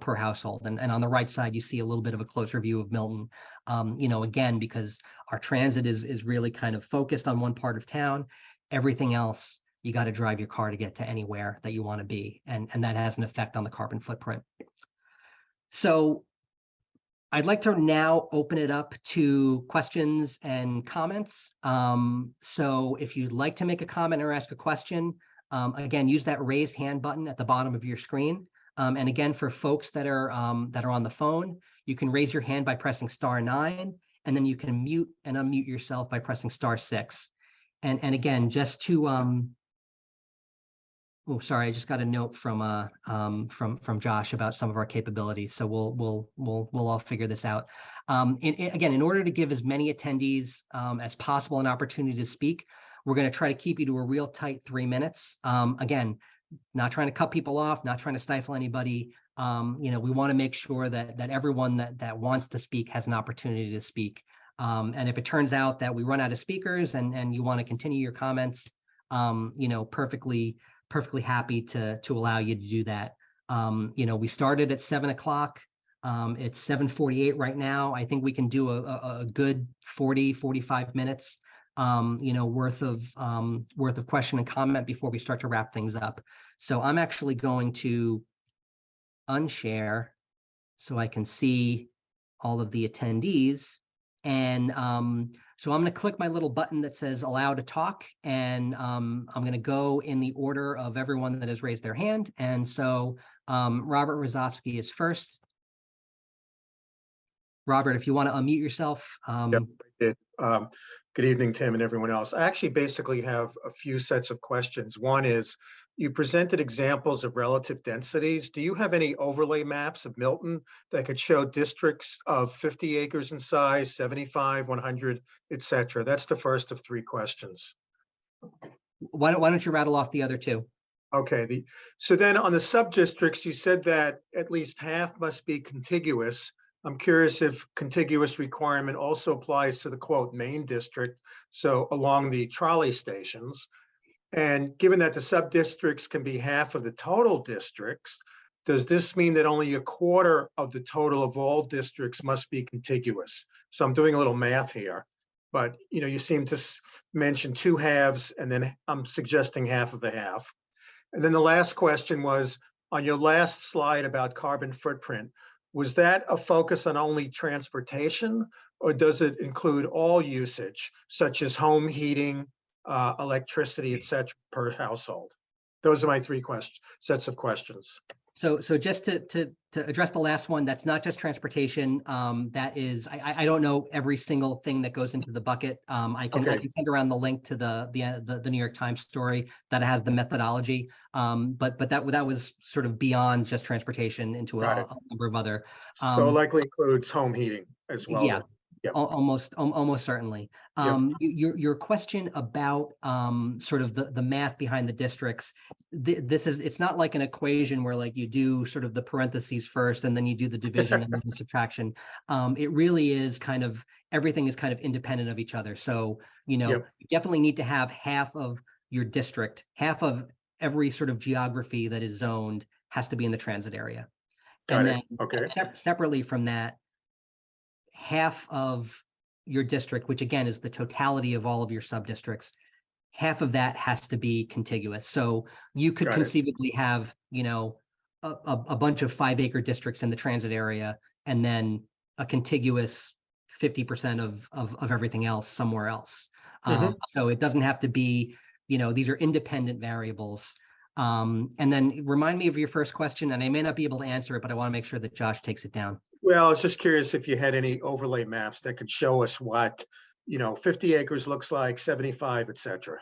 per household. And on the right side, you see a little bit of a closer view of Milton, again, because our transit is really kind of focused on one part of town. Everything else, you got to drive your car to get to anywhere that you want to be. And that has an effect on the carbon footprint. So I'd like to now open it up to questions and comments. So if you'd like to make a comment or ask a question, again, use that raise hand button at the bottom of your screen. And again, for folks that are on the phone, you can raise your hand by pressing *9, and then you can mute and unmute yourself by pressing *6. And again, just to oh, sorry, I just got a note from Josh about some of our capabilities. So we'll all figure this out. Again, in order to give as many attendees as possible an opportunity to speak, we're going to try to keep you to a real tight 3 minutes. Again, not trying to cut people off, not trying to stifle anybody. We want to make sure that everyone that wants to speak has an opportunity to speak. And if it turns out that we run out of speakers and you want to continue your comments, perfectly happy to allow you to do that. We started at 7 o'clock. It's 7:48 right now. I think we can do a good 45 minutes worth of question and comment before we start to wrap things up. So I'm actually going to unshare so I can see all of the attendees. And so I'm going to click my little button that says allow to talk. And I'm going to go in the order of everyone that has raised their hand. And so Robert Rozovsky is first. Robert, if you want to unmute yourself. Yep, I did. Good evening, Tim, and everyone else. I actually basically have a few sets of questions. One is, you presented examples of relative densities. Do you have any overlay maps of Milton that could show districts of 50 acres in size, 75, 100, et cetera? That's the first of 3 questions. Why don't you rattle off the other 2? Okay, so then on the sub-districts, you said that at least half must be contiguous. I'm curious if contiguous requirement also applies to the quote main district, so along the trolley stations. And given that the sub-districts can be half of the total districts, does this mean that only a quarter of the total of all districts must be contiguous? So I'm doing a little math here, but you seem to mention two halves, and then I'm suggesting half of a half. And then the last question was, on your last slide about carbon footprint, was that a focus on only transportation, or does it include all usage, such as home heating, electricity, et cetera, per household? Those are my three sets of questions. So just to address the last one, that's not just transportation. That is, I don't know every single thing that goes into the bucket. I can send around the link to the New York Times story that has the methodology. But that was sort of beyond just transportation into a number of other. So it likely includes home heating as well. Yeah. Then. Yep. Almost certainly. Your question about sort of the math behind the districts, it's not like an equation where like you do sort of the parentheses first and then you do the division and then the subtraction. It really is kind of, everything is kind of independent of each other. So, you definitely need to have half of your district, half of every sort of geography that is zoned has to be in the transit area. Then separately from that, half of your district, which again is the totality of all of your sub-districts, half of that has to be contiguous. So you could conceivably have, a bunch of 5-acre districts in the transit area, and then a contiguous 50% of everything else somewhere else. So it doesn't have to be, these are independent variables. And then remind me of your first question, and I may not be able to answer it, but I want to make sure that Josh takes it down. Well, I was just curious if you had any overlay maps that could show us what, 50 acres looks like, 75, et cetera.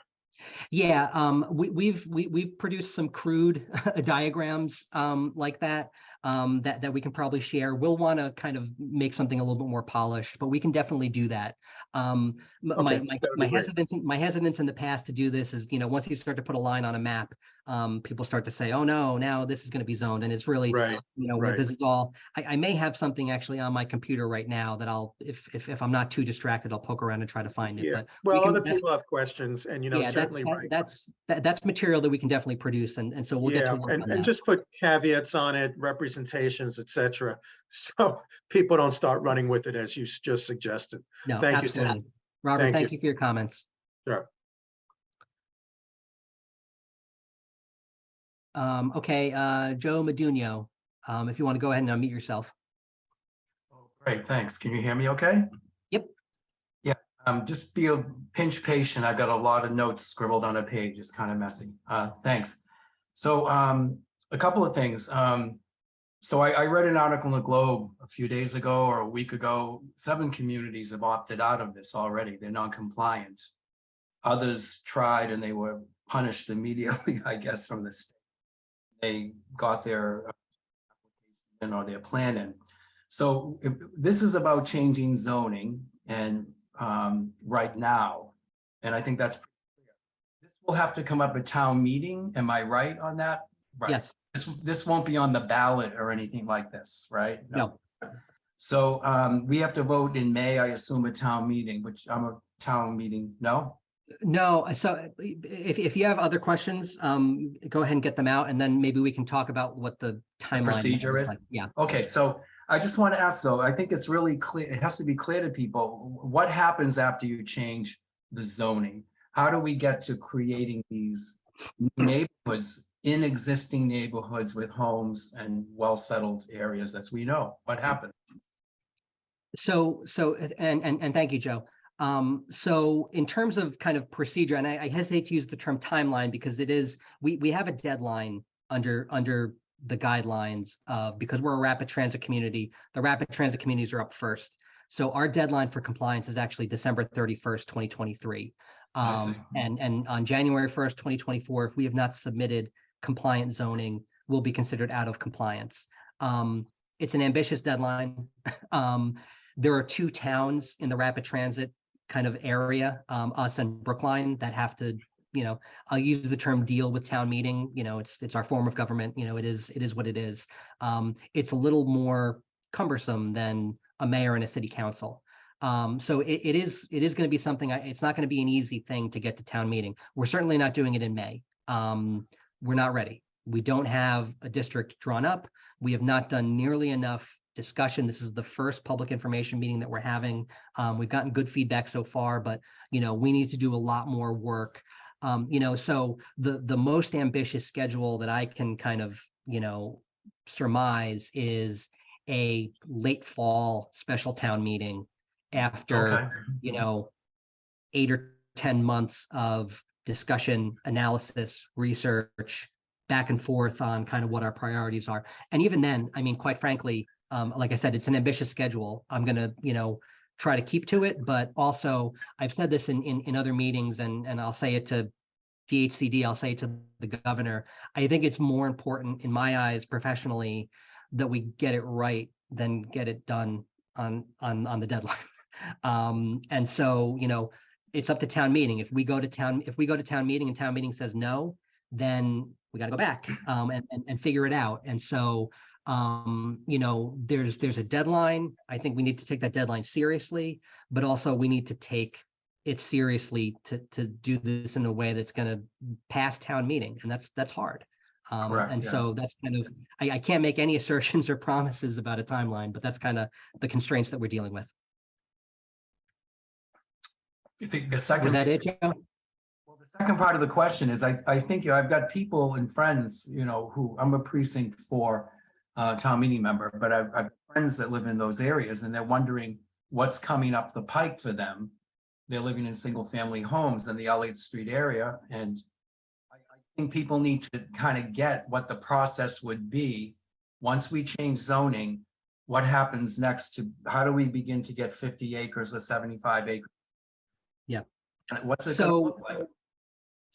Yeah, we've produced some crude diagrams like that that we can probably share. We'll want to kind of make something a little bit more polished, but we can definitely do that. My hesitance in the past to do this is, once you start to put a line on a map, people start to say, oh no, now this is going to be zoned, and it's really where this is all. I may have something actually on my computer right now that I'll, if I'm not too distracted, I'll poke around and try to find it. But well, other people have questions, and certainly that's material that we can definitely produce, and so we'll get to work on that. And just put caveats on it, representations, etc., so people don't start running with it as you just suggested. No, thank absolutely. you, Tim. Robert, thank you for your comments. Sure. Okay, Joe Modugno, if you want to go ahead and unmute yourself. Oh, great, thanks. Can you hear me okay? Yep. Yeah, just be a pinch patient. I've got a lot of notes scribbled on a page. It's kind of messy. Thanks. So a couple of things. So I read an article in the Globe a few days ago or a week ago. 7 communities have opted out of this already. They're non-compliant. Others tried and they were punished immediately, I guess, from the state. They got their application or their plan in. So this is about changing zoning and right now, and I think that's pretty clear. This will have to come up at town meeting. Am I right on that? Right. Yes. This won't be on the ballot or anything like this, right? No. So we have to vote in May, I assume, at town meeting, which I'm a town meeting. No. No, so if you have other questions, go ahead and get them out, and then maybe we can talk about what the timeline procedure is. Like. Yeah. Okay, so I just want to ask though, I think it's really clear, it has to be clear to people, what happens after you change the zoning? How do we get to creating these neighborhoods in existing neighborhoods with homes and well-settled areas, as we know? What happens? So thank you, Joe. So in terms of kind of procedure, and I hesitate to use the term timeline because it is, we have a deadline under the guidelines because we're a rapid transit community. The rapid transit communities are up first. So our deadline for compliance is actually December 31st, 2023. And on January 1st, 2024, if we have not submitted compliant zoning, will be considered out of compliance. It's an ambitious deadline. There are 2 towns in the rapid transit kind of area, us and Brookline, that have to I'll use the term deal with town meeting. It's our form of government. It is what it is. It's a little more cumbersome than a mayor and a city council. So it is going to be something. It's not going to be an easy thing to get to town meeting. We're certainly not doing it in May. We're not ready. We don't have a district drawn up. We have not done nearly enough discussion. This is the first public information meeting that we're having. We've gotten good feedback so far, but we need to do a lot more work. So the most ambitious schedule that I can kind of surmise is a late fall special town meeting after 8 or 10 months of discussion, analysis, research, back and forth on kind of what our priorities are. And even then, I mean, quite frankly, like I said, it's an ambitious schedule. I'm going to, try to keep to it, but also I've said this in other meetings, and I'll say it to DHCD, I'll say it to the governor. I think it's more important in my eyes professionally that we get it right than get it done on the deadline. And so, it's up to town meeting. If we go to town meeting and town meeting says no, then we got to go back and figure it out. And so, there's a deadline. I think we need to take that deadline seriously, but also we need to take it seriously to do this in a way that's going to pass town meeting, and that's hard. Correct, yeah. So that's kind of, I can't make any assertions or promises about a timeline, but that's kind of the constraints that we're dealing with. I think the second, Was that it, Joe? well, the second part of the question is, I think I've got people and friends, who I'm a precinct 4 town meeting member, but I've friends that live in those areas, and they're wondering what's coming up the pike for them. They're living in single family homes in the Elliott Street area, and I think people need to kind of get what the process would be once we change zoning. What happens next? To how do we begin to get 50 acres or 75 acres? Yeah. And what's it So- gonna look like?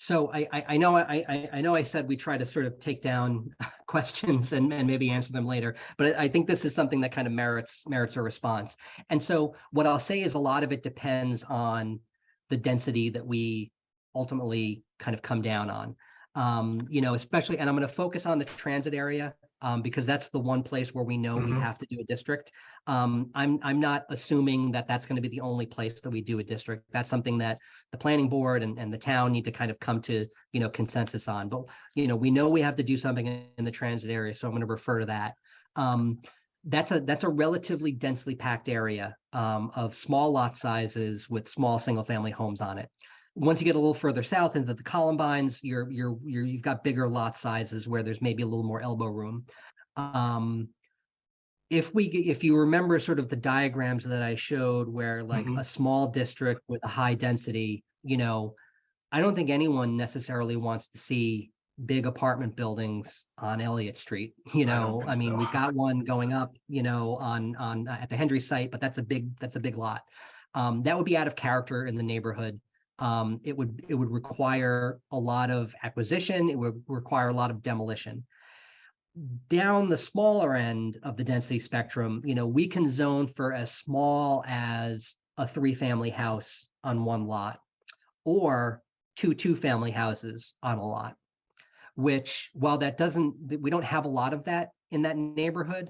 So I know I said we try to sort of take down questions and maybe answer them later, but I think this is something that kind of merits a response. And so what I'll say is a lot of it depends on the density that we ultimately kind of come down on. Especially, and I'm going to focus on the transit area because that's the one place where we know we have to do a district. I'm not assuming that that's going to be the only place that we do a district. That's something that the planning board and the town need to kind of come to, consensus on. But, we know we have to do something in the transit area, so I'm going to refer to that. That's a relatively densely packed area of small lot sizes with small single family homes on it. Once you get a little further south into the Columbines, you've got bigger lot sizes where there's maybe a little more elbow room. If you remember sort of the diagrams that I showed where like a small district with a high density, I don't think anyone necessarily wants to see big apartment buildings on Elliott Street. I mean, we've got one going up, on at the Hendry site, but that's a big lot. That would be out of character in the neighborhood. It would require a lot of acquisition. It would require a lot of demolition. Down the smaller end of the density spectrum, we can zone for as small as a 3-family house on one lot, or 2 2-family houses on a lot. Which, while we don't have a lot of that in that neighborhood,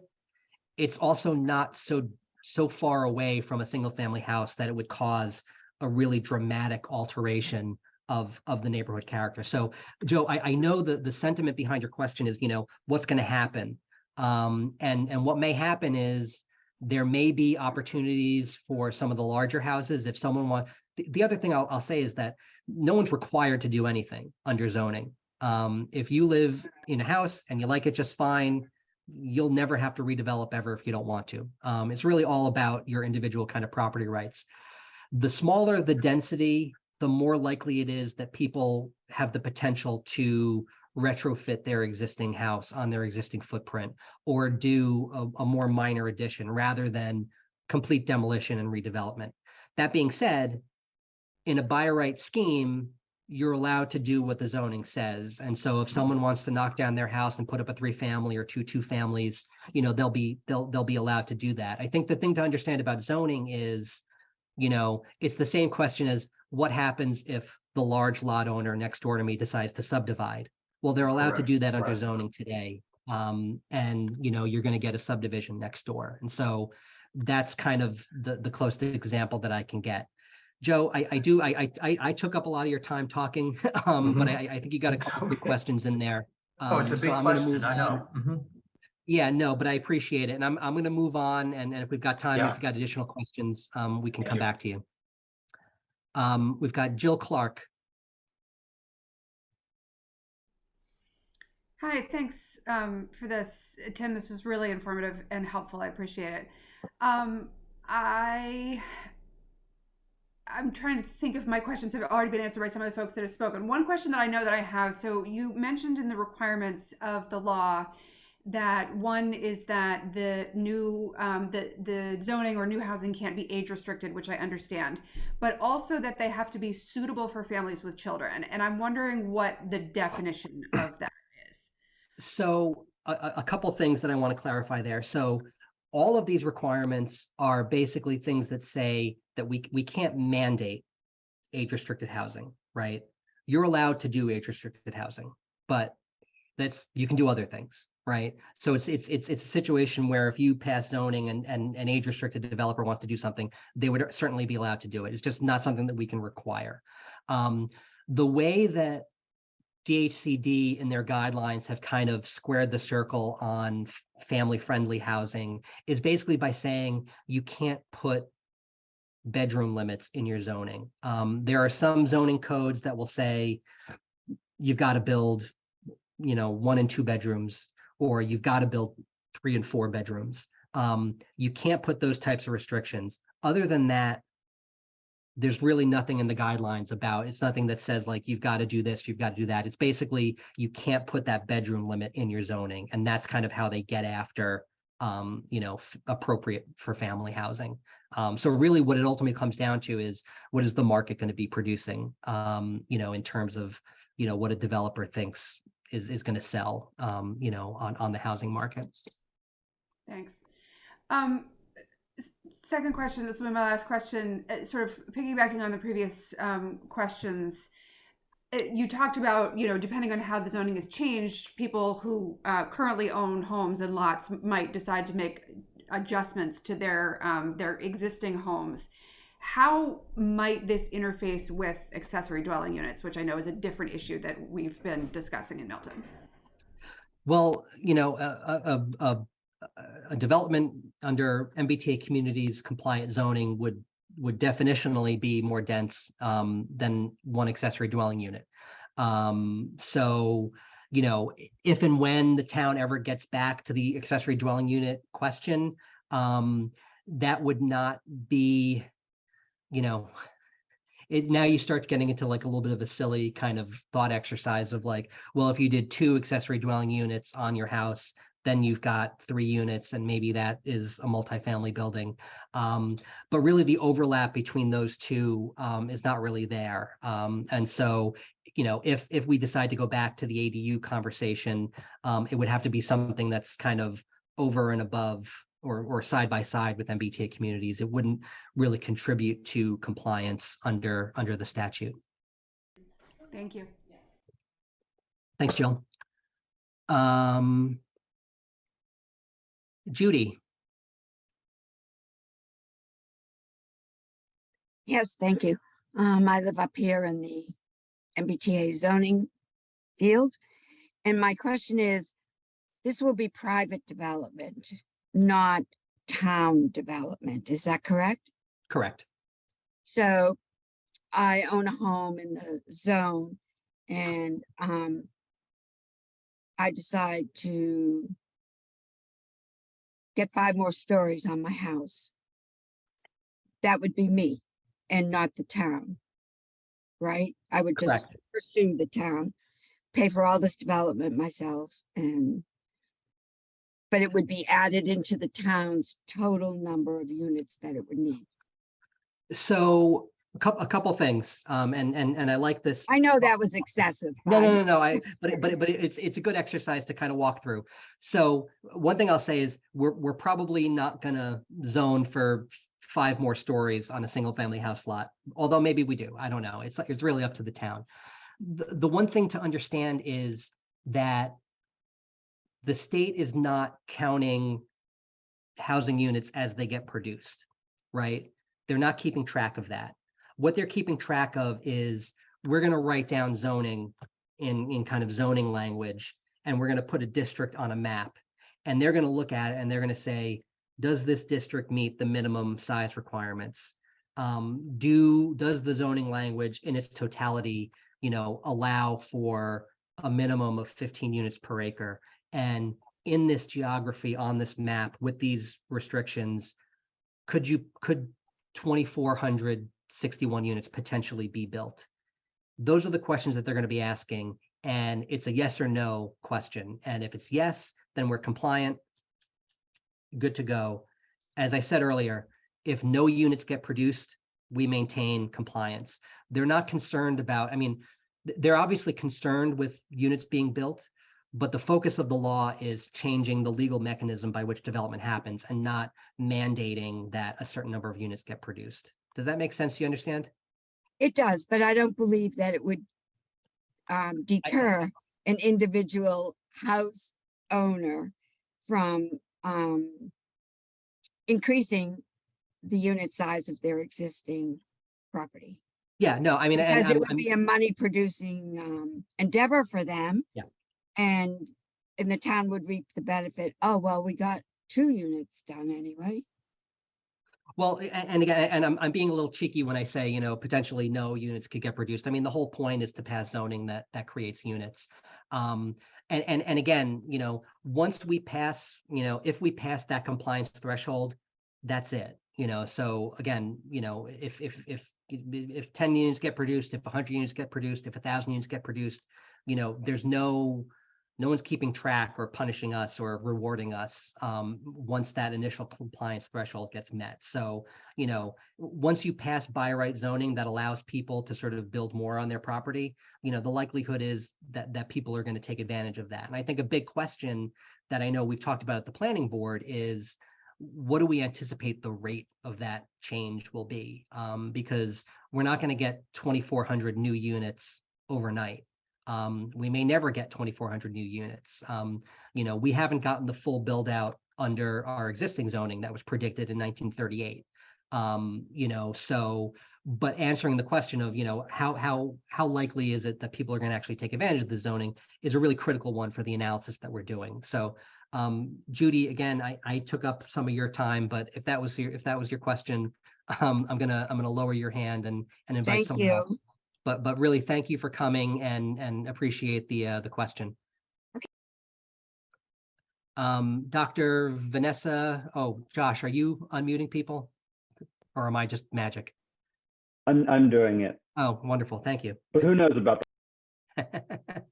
it's also not so far away from a single-family house that it would cause a really dramatic alteration of the neighborhood character. So, Joe, I know the sentiment behind your question is, what's going to happen? And what may happen is there may be opportunities for some of the larger houses. If someone wants, the other thing I'll say is that no one's required to do anything under zoning. If you live in a house and you like it just fine, you'll never have to redevelop ever if you don't want to. It's really all about your individual kind of property rights. The smaller the density, the more likely it is that people have the potential to retrofit their existing house on their existing footprint or do a more minor addition rather than complete demolition and redevelopment. That being said, in a buy right scheme, you're allowed to do what the zoning says. And so if someone wants to knock down their house and put up a 3-family or 2 2-families, they'll be allowed to do that. I think the thing to understand about zoning is, it's the same question as what happens if the large lot owner next door to me decides to subdivide? Well, they're allowed to do Correct, that under right. zoning today. And you're going to get a subdivision next door. And so that's kind of the closest example that I can get. Joe, I took up a lot of your time talking, but Mhm. I think you got a couple good questions in there. Oh, it's a So big I'm going to question, move I on. know. Mhm. Yeah, no, but I appreciate it. And I'm going to move on. And if we've got time, if Yeah. you've got additional questions, we can Thank come you. back to you. We've got Jill Clark. Hi, thanks for this, Tim. This was really informative and helpful. I appreciate it. I I'm trying to think if my questions have already been answered by some of the folks that have spoken. One question that I know that I have, so you mentioned in the requirements of the law that one is that the new the zoning or new housing can't be age restricted, which I understand, but also that they have to be suitable for families with children. And I'm wondering what the definition of that is. So a couple things that I want to clarify there. So all of these requirements are basically things that say that we can't mandate age restricted housing, right? You're allowed to do age restricted housing, but you can do other things, right? So it's a situation where if you pass zoning and an age restricted developer wants to do something, they would certainly be allowed to do it. It's just not something that we can require. The way that DHCD in their guidelines have kind of squared the circle on family-friendly housing is basically by saying you can't put bedroom limits in your zoning. There are some zoning codes that will say you've got to build, 1 and 2 bedrooms, or you've got to build 3 and 4 bedrooms. You can't put those types of restrictions. Other than that, there's really nothing in the guidelines about, it's nothing that says like, you've got to do this, you've got to do that. It's basically, you can't put that bedroom limit in your zoning. And that's kind of how they get after, appropriate for family housing. So really what it ultimately comes down to is, what is the market going to be producing, in terms of, what a developer thinks is going to sell, on the housing market. Thanks. Second question, this will be my last question, sort of piggybacking on the previous questions. You talked about, depending on how the zoning has changed, people who currently own homes and lots might decide to make adjustments to their existing homes. How might this interface with accessory dwelling units, which I know is a different issue that we've been discussing in Milton? Well, a development under MBTA communities compliant zoning would definitionally be more dense than one accessory dwelling unit. So, if and when the town ever gets back to the accessory dwelling unit question, that would not be, now you start getting into like a little bit of a silly kind of thought exercise of like, well, if you did 2 accessory dwelling units on your house, then you've got 3 units, and maybe that is a multifamily building. But really the overlap between those two is not really there. And so, if we decide to go back to the ADU conversation, it would have to be something that's kind of over and above or side by side with MBTA communities. It wouldn't really contribute to compliance under the statute. Thank you. Thanks, Jill. Judy. Yes, thank you. I live up here in the MBTA zoning field. And my question is, this will be private development, not town development. Is that correct? Correct. So I own a home in the zone, and I decide to get 5 more stories on my house. That would be me and not the town, right? I would just Correct. pursue the town, pay for all this development myself, but it would be added into the town's total number of units that it would need. So A couple things, and I like this. I know that was excessive. No. But it's a good exercise to kind of walk through. So one thing I'll say is we're probably not gonna zone for 5 more stories on a single family house lot, although maybe we do. I don't know. It's really up to the town. The one thing to understand is that the state is not counting housing units as they get produced, right? They're not keeping track of that. What they're keeping track of is we're going to write down zoning in kind of zoning language, and we're going to put a district on a map, and they're going to look at it and they're going to say, does this district meet the minimum size requirements? Does the zoning language in its totality, allow for a minimum of 15 units per acre? And in this geography on this map with these restrictions, could 2,461 units potentially be built? Those are the questions that they're going to be asking, and it's a yes or no question. And if it's yes, then we're compliant, good to go. As I said earlier, if no units get produced, we maintain compliance. They're not concerned about, they're obviously concerned with units being built, but the focus of the law is changing the legal mechanism by which development happens and not mandating that a certain number of units get produced. Does that make sense? Do you understand? It does, but I don't believe that it would deter an individual house owner from increasing the unit size of their existing property. Yeah, no, Because it would be a money producing endeavor for them. Yeah. And the town would reap the benefit. Oh, well, we got 2 units done anyway. Well, and again, and I'm being a little cheeky when I say, potentially no units could get produced. The whole point is to pass zoning that creates units. And again, once we pass, if we pass that compliance threshold, that's it. So again, if 10 units get produced, if 100 units get produced, if 1,000 units get produced, there's no one's keeping track or punishing us or rewarding us once that initial compliance threshold gets met. So, once you pass by right zoning that allows people to sort of build more on their property, the likelihood is that people are going to take advantage of that. And I think a big question that I know we've talked about at the planning board is, what do we anticipate the rate of that change will be? Because we're not going to get 2,400 new units overnight. We may never get 2,400 new units. We haven't gotten the full build out under our existing zoning that was predicted in 1938. But answering the question of, how likely is it that people are going to actually take advantage of the zoning is a really critical one for the analysis that we're doing. So, Judy, again, I took up some of your time, but if that was your question, I'm gonna lower your hand and invite someone else. Thank you. But really, thank you for coming and appreciate the question. Okay. Dr. Vanessa, Josh, are you unmuting people, or am I just magic? I'm doing it. Oh, wonderful, thank you. But who knows about that?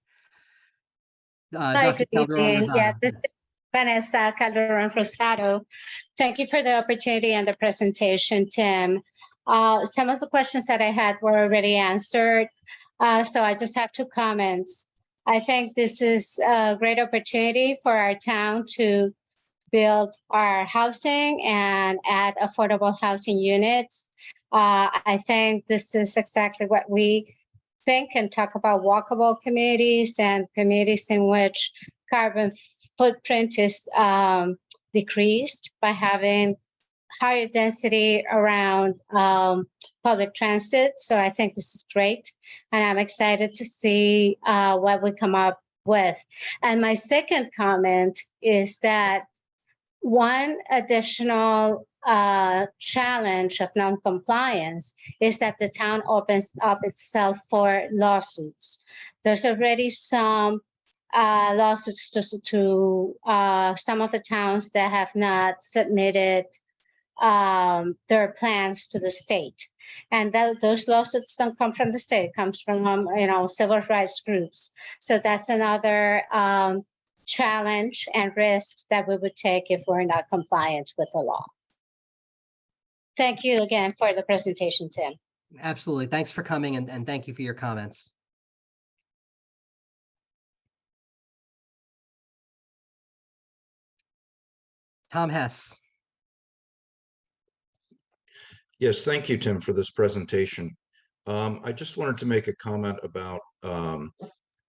Hi, Dr. good evening. Calderon-Rosado, Yeah, this yes. is Vanessa Calderon Rosado. Thank you for the opportunity and the presentation, Tim. Some of the questions that I had were already answered, so I just have 2 comments. I think this is a great opportunity for our town to build our housing and add affordable housing units. I think this is exactly what we think and talk about walkable communities and communities in which carbon footprint is decreased by having higher density around public transit. So I think this is great. And I'm excited to see what we come up with. And my second comment is that one additional challenge of non-compliance is that the town opens up itself for lawsuits. There's already some lawsuits to some of the towns that have not submitted their plans to the state. And those lawsuits don't come from the state, it comes from civil rights groups. So that's another challenge and risks that we would take if we're not compliant with the law. Thank you again for the presentation, Tim. Absolutely. Thanks for coming and thank you for your comments. Tom Hess. Yes, thank you, Tim, for this presentation. I just wanted to make a comment about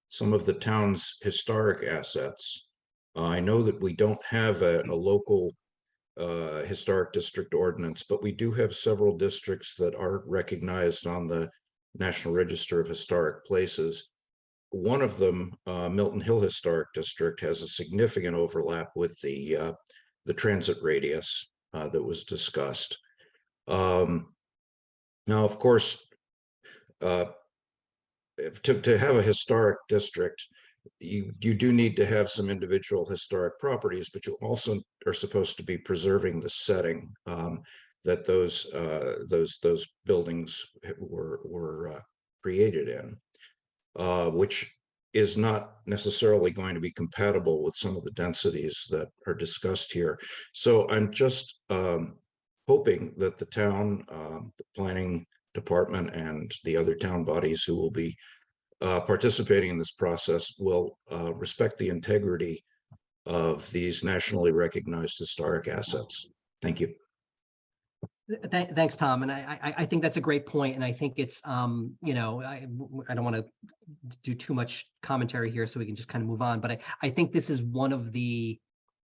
some of the town's historic assets. I know that we don't have a local historic district ordinance, but we do have several districts that are recognized on the National Register of Historic Places. One of them, Milton Hill Historic District, has a significant overlap with the transit radius that was discussed. Now, of course, to have a historic district, you do need to have some individual historic properties, but you also are supposed to be preserving the setting that those buildings were created in, which is not necessarily going to be compatible with some of the densities that are discussed here. So I'm just hoping that the town, the planning department, and the other town bodies who will be participating in this process will respect the integrity of these nationally recognized historic assets. Thank you. Thanks, Tom. And I think that's a great point. And I think it's, you know, I don't want to do too much commentary here so we can just kind of move on. But I think this is one of the,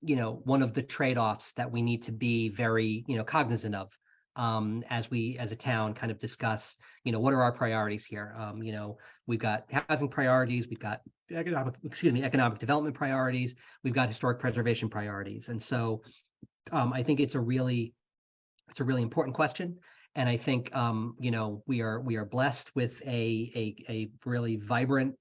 you know, one of the trade-offs that we need to be very, you know, cognizant of as we, as a town, kind of discuss, you know, what are our priorities here? You know, we've got housing priorities, we've got economic development priorities, we've got historic preservation priorities. And so I think it's a really important question. And I think, you know, we are blessed with a really vibrant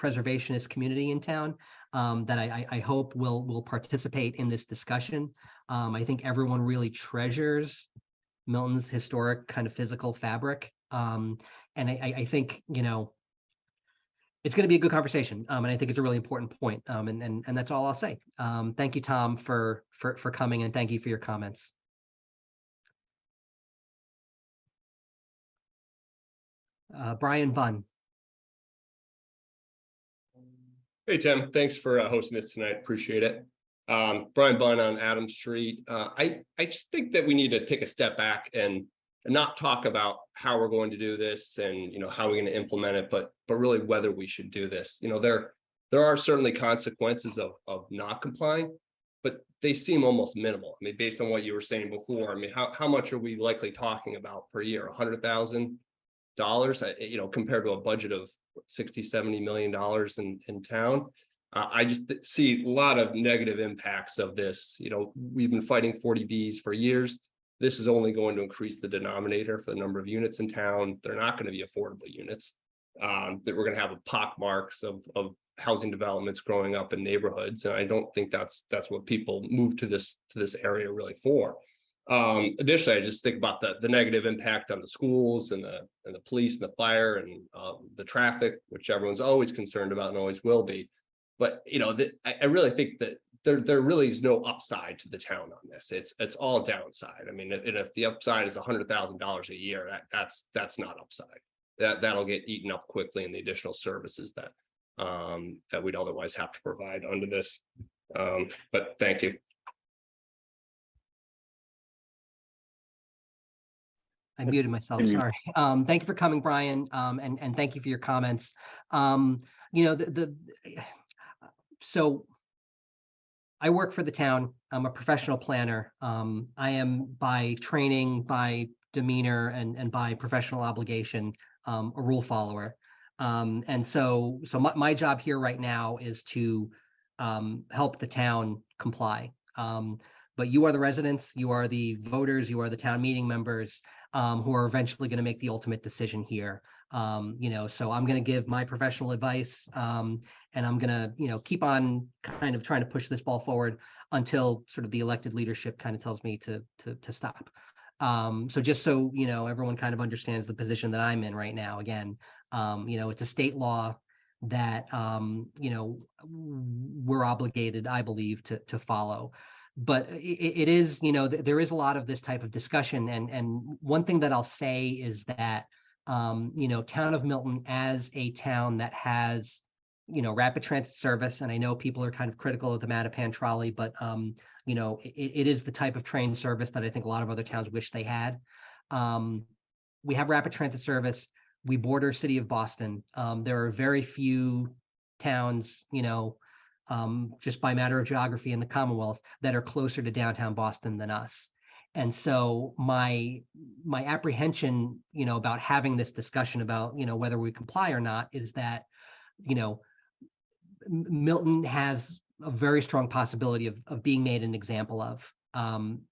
preservationist community in town that I hope will participate in this discussion. I think everyone really treasures Milton's historic kind of physical fabric. And I think, you know, it's going to be a good conversation. And I think it's a really important point. And that's all I'll say. Thank you, Tom, for coming, and thank you for your comments. Brian Bunn. Hey, Tim, thanks for hosting this tonight. Appreciate it. Brian Bunn on Adams Street. I just think that we need to take a step back and not talk about how we're going to do this and, you know, how we're going to implement it, but really whether we should do this. You know, there are certainly consequences of not complying, but they seem almost minimal. I mean, based on what you were saying before, I mean, how much are we likely talking about per year? $100,000, you know, compared to a budget of $60-70 million in town. I just see a lot of negative impacts of this. You know, we've been fighting 40Bs for years. This is only going to increase the denominator for the number of units in town. They're not going to be affordable units. That we're going to have a pockmarks of housing developments growing up in neighborhoods, and I don't think that's what people move to this area really for. Additionally, I just think about the negative impact on the schools and the police and the fire and the traffic, which everyone's always concerned about and always will be. But you know, I really think that there really is no upside to the town on this. It's all downside. I mean, if the upside is $100,000 a year, that's not upside. That'll get eaten up quickly in the additional services that we'd otherwise have to provide under this. But thank you. I muted myself, sorry. Thank you for coming, Brian, and thank you for your comments. You know, so I work for the town. I'm a professional planner. I am by training, by demeanor, and by professional obligation, a rule follower. And so my job here right now is to help the town comply. But you are the residents, you are the voters, you are the town meeting members who are eventually going to make the ultimate decision here. You know, so I'm going to give my professional advice, and I'm going to, you know, keep on kind of trying to push this ball forward until sort of the elected leadership kind of tells me to stop. So just so, you know, everyone kind of understands the position that I'm in right now. Again, you know, it's a state law that, you know, we're obligated, I believe, to follow. but it is, there is a lot of this type of discussion. And one thing that I'll say is that, town of Milton as a town that has, rapid transit service, and I know people are kind of critical of the Mattapan trolley, but, it is the type of train service that I think a lot of other towns wish they had. We have rapid transit service. We border city of Boston. There are very few towns, just by matter of geography in the Commonwealth that are closer to downtown Boston than us. And so my apprehension, about having this discussion about, whether we comply or not is that, Milton has a very strong possibility of being made an example of,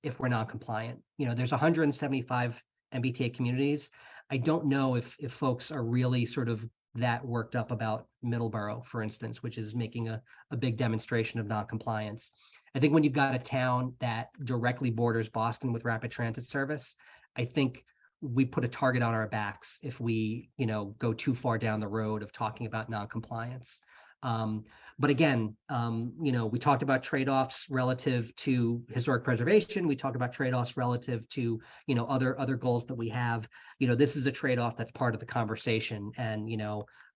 if we're non-compliant. There's 175 MBTA communities. I don't know if folks are really sort of that worked up about Middleborough, for instance, which is making a big demonstration of non-compliance. I think when you've got a town that directly borders Boston with rapid transit service, I think we put a target on our backs if we, go too far down the road of talking about non-compliance. But again, we talked about trade-offs relative to historic preservation. We talked about trade-offs relative to, other goals that we have. This is a trade-off that's part of the conversation. And,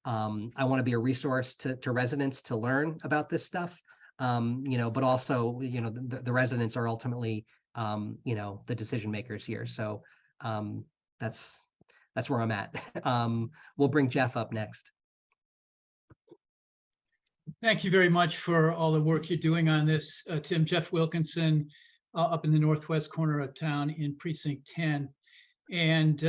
I want to be a resource to residents to learn about this stuff. But also, the residents are ultimately, the decision makers here. So that's where I'm at. We'll bring Jeff up next. Thank you very much for all the work you're doing on this, Tim. Jeff Wilkinson, up in the northwest corner of town in precinct 10. And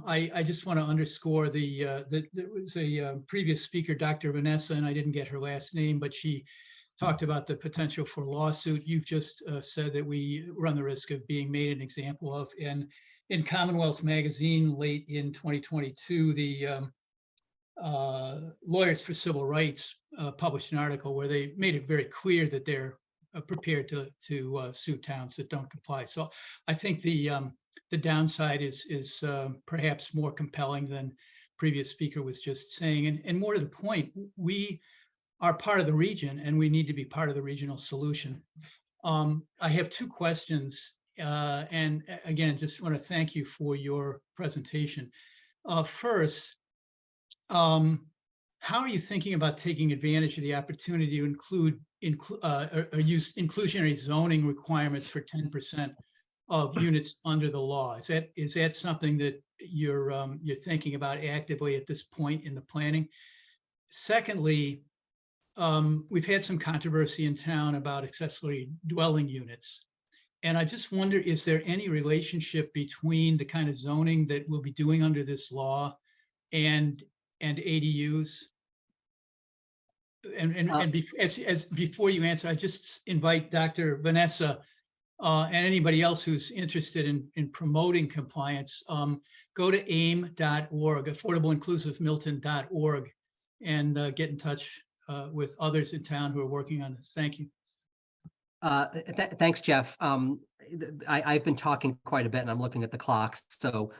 I just want to underscore that there was a previous speaker, Dr. Vanessa, and I didn't get her last name, but she talked about the potential for lawsuit. You've just said that we run the risk of being made an example of. And in Commonwealth Magazine, late in 2022, the Lawyers for Civil Rights published an article where they made it very clear that they're prepared to sue towns that don't comply. So I think the downside is perhaps more compelling than previous speaker was just saying. And more to the point, we are part of the region and we need to be part of the regional solution. I have two questions. And again, just want to thank you for your presentation. First, how are you thinking about taking advantage of the opportunity to use inclusionary zoning requirements for 10% of units under the law? Is that something that you're thinking about actively at this point in the planning? Secondly, we've had some controversy in town about accessory dwelling units. And I just wonder, is there any relationship between the kind of zoning that we'll be doing under this law and ADUs? Before you answer, I just invite Dr. Vanessa and anybody else who's interested in promoting compliance, go to aim.org, affordableinclusivemilton.org, and get in touch with others in town who are working on this. Thank you. Thanks, Jeff. I've been talking quite a bit and I'm looking at the clocks. So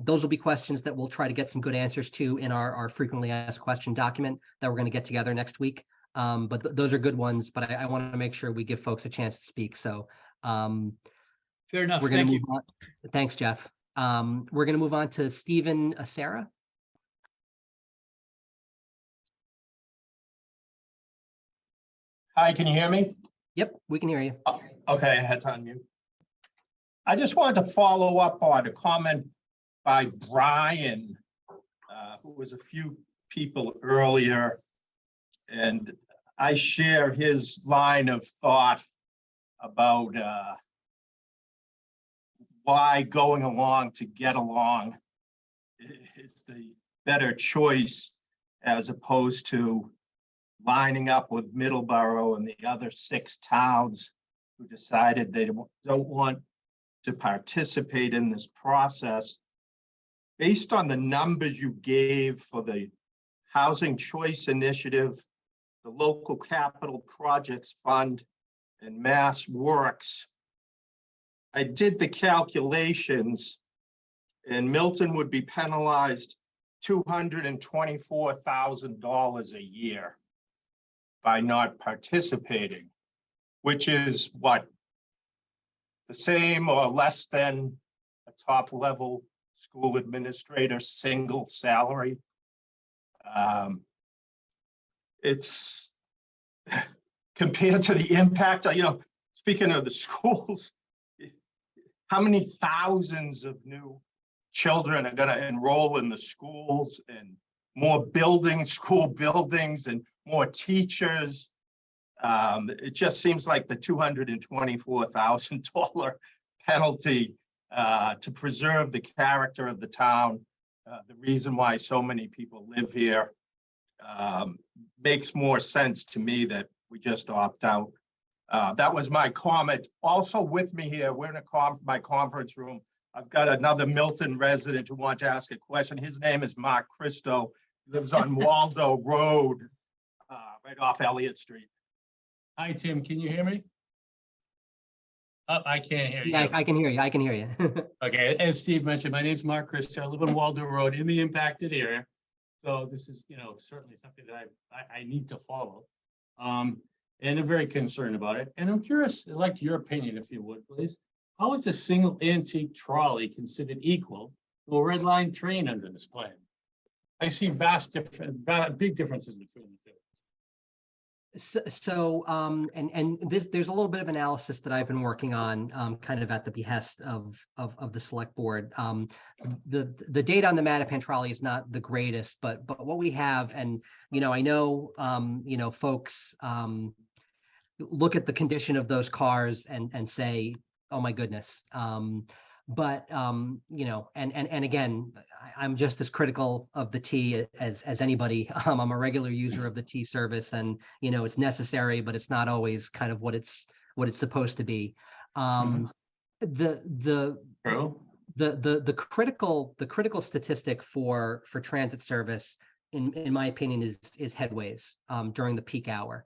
those will be questions that we'll try to get some good answers to in our frequently asked question document that we're going to get together next week. But those are good ones, but I want to make sure we give folks a chance to speak. So fair enough. We're going to Thank move on. Thanks, Jeff. We're going to move on to Stephen Acera. Hi, can you hear me? Yep, we can hear you. Okay, I had to unmute. I just wanted to follow up on a comment by Brian, who was a few people earlier. And I share his line of thought about why going along to get along is the better choice as opposed to lining up with Middleborough and the other 6 towns who decided they don't want to participate in this process. Based on the numbers you gave for the Housing Choice Initiative, the Local Capital Projects Fund, and Mass Works, I did the calculations, and Milton would be penalized $224,000 a year by not participating, which is what, the same or less than a top level school administrator, single salary. It's compared to the impact, speaking of the schools, how many thousands of new children are going to enroll in the schools, and more buildings, school buildings, and more teachers. It just seems like the $224,000 penalty to preserve the character of the town, the reason why so many people live here, makes more sense to me that we just opt out. That was my comment. Also with me here, we're in my conference room. I've got another Milton resident who wants to ask a question. His name is Mark Christo. He lives on Waldo Road, right off Elliott Street. Hi, Tim. Can you hear me? Oh, I can't hear you. Yeah, I can hear you. I can hear you. Okay, as Steve mentioned, my name is Mark Christo. I live on Waldo Road in the impacted area. So this is, certainly something that I need to follow. And I'm very concerned about it. And I'm curious, I'd like your opinion, if you would, please. How is a single antique trolley considered equal to a red line train under this plan? I see big differences between the two. There's a little bit of analysis that I've been working on, kind of at the behest of the select board. The data on the Mattapan trolley is not the greatest, but what we have, and I know folks look at the condition of those cars and say, oh my goodness. And again, I'm just as critical of the T as anybody. I'm a regular user of the T service, and it's necessary, but it's not always kind of what it's supposed to be. The critical statistic for transit service, in my opinion, is headways during the peak hour,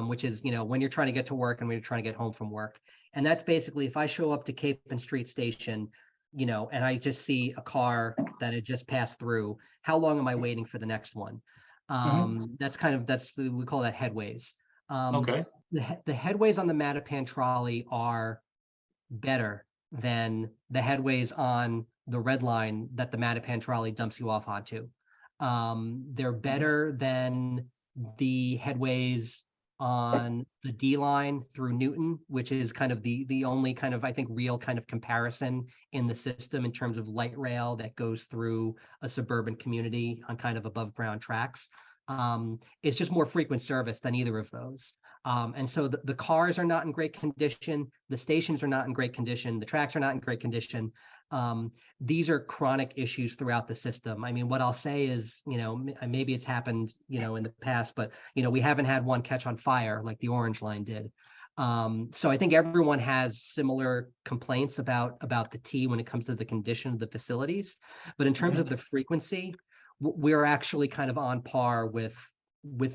which is when you're trying to get to work and when you're trying to get home from work. And that's basically, if I show up to Cape and Street Station, and I just see a car that had just passed through, how long am I waiting for the next one? We call that headways. Okay. The headways on the Mattapan trolley are better than the headways on the red line that the Mattapan trolley dumps you off onto. They're better than the headways on the D line through Newton, which is kind of the only kind of, I think, real kind of comparison in the system in terms of light rail that goes through a suburban community on kind of above ground tracks. It's just more frequent service than either of those. And so the cars are not in great condition. The stations are not in great condition. The tracks are not in great condition. These are chronic issues throughout the system. I mean, what I'll say is, maybe it's happened, in the past, but, we haven't had one catch on fire like the Orange Line did. So I think everyone has similar complaints about the T when it comes to the condition of the facilities. But in terms of the frequency, we're actually kind of on par with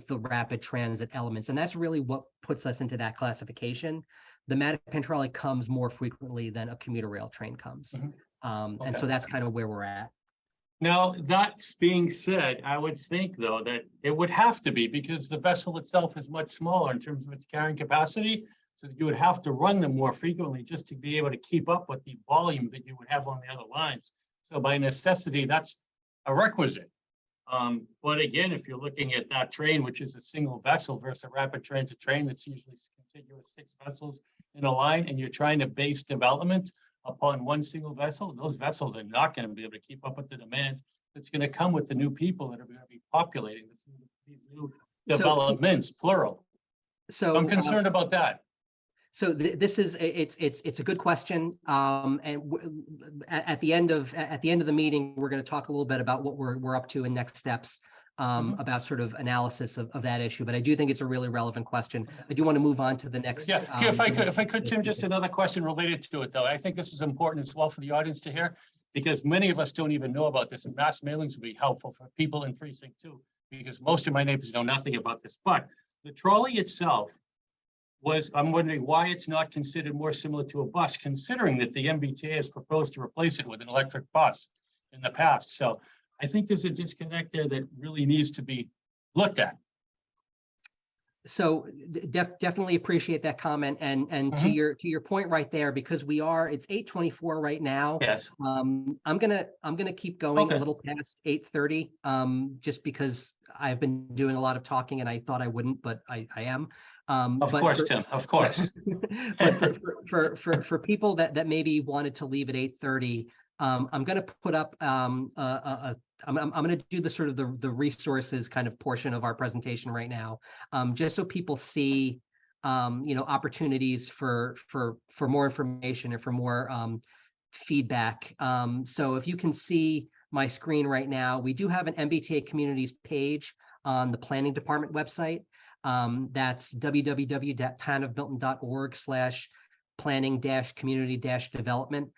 the rapid transit elements. And that's really what puts us into that classification. The Mattapan trolley comes more frequently than a commuter rail train comes. And so that's kind of where we're at. Now, that being said, I would think, though, that it would have to be, because the vessel itself is much smaller in terms of its carrying capacity. So you would have to run them more frequently just to be able to keep up with the volume that you would have on the other lines. So by necessity, that's a requisite. But again, if you're looking at that train, which is a single vessel versus a rapid transit train that's usually contiguous 6 vessels in a line, and you're trying to base development upon one single vessel, those vessels are not going to be able to keep up with the demand that's going to come with the new people that are going to be populating these new developments, plural. So I'm concerned about that. So this is it's a good question, and at the end of the meeting, we're going to talk a little bit about what we're up to in next steps, about sort of analysis of that issue. But I do think it's a really relevant question. I do want to move on to the next. Yeah, if I could, Tim, just another question related to it, though. I think this is important as well for the audience to hear, because many of us don't even know about this, and mass mailings would be helpful for people in precinct 2, because most of my neighbors know nothing about this. But the trolley itself I'm wondering why it's not considered more similar to a bus, considering that the MBTA has proposed to replace it with an electric bus in the past. So I think there's a disconnect there that really needs to be looked at. So definitely appreciate that comment, and to your point right there, because it's 8:24 right now. Yes. I'm gonna keep going a Okay. little past 8:30, just because I've been doing a lot of talking and I thought I wouldn't, but I am. Of But course, Tim, of course. but for people that maybe wanted to leave at 8:30, I'm gonna put up I'm gonna do the sort of the resources kind of portion of our presentation right now, just so people see opportunities for more information and for more feedback. So if you can see my screen right now, we do have an MBTA communities page on the planning department website. That's www.townofmilton.org/planning-community-development.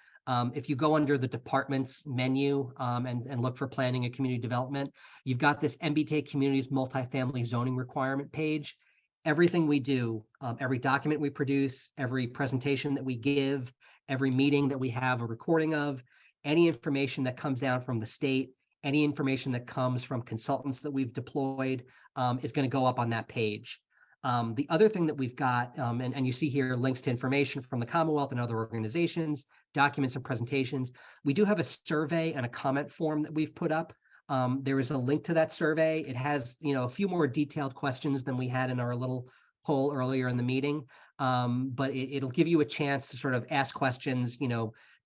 If you go under the departments menu and look for planning and community development, you've got this MBTA communities multifamily zoning requirement page. Everything we do, every document we produce, every presentation that we give, every meeting that we have a recording of, any information that comes down from the state, any information that comes from consultants that we've deployed is going to go up on that page. The other thing that we've got, and you see here links to information from the Commonwealth and other organizations, documents and presentations. We do have a survey and a comment form that we've put up. There is a link to that survey. It has, a few more detailed questions than we had in our little poll earlier in the meeting. But it'll give you a chance to sort of ask questions,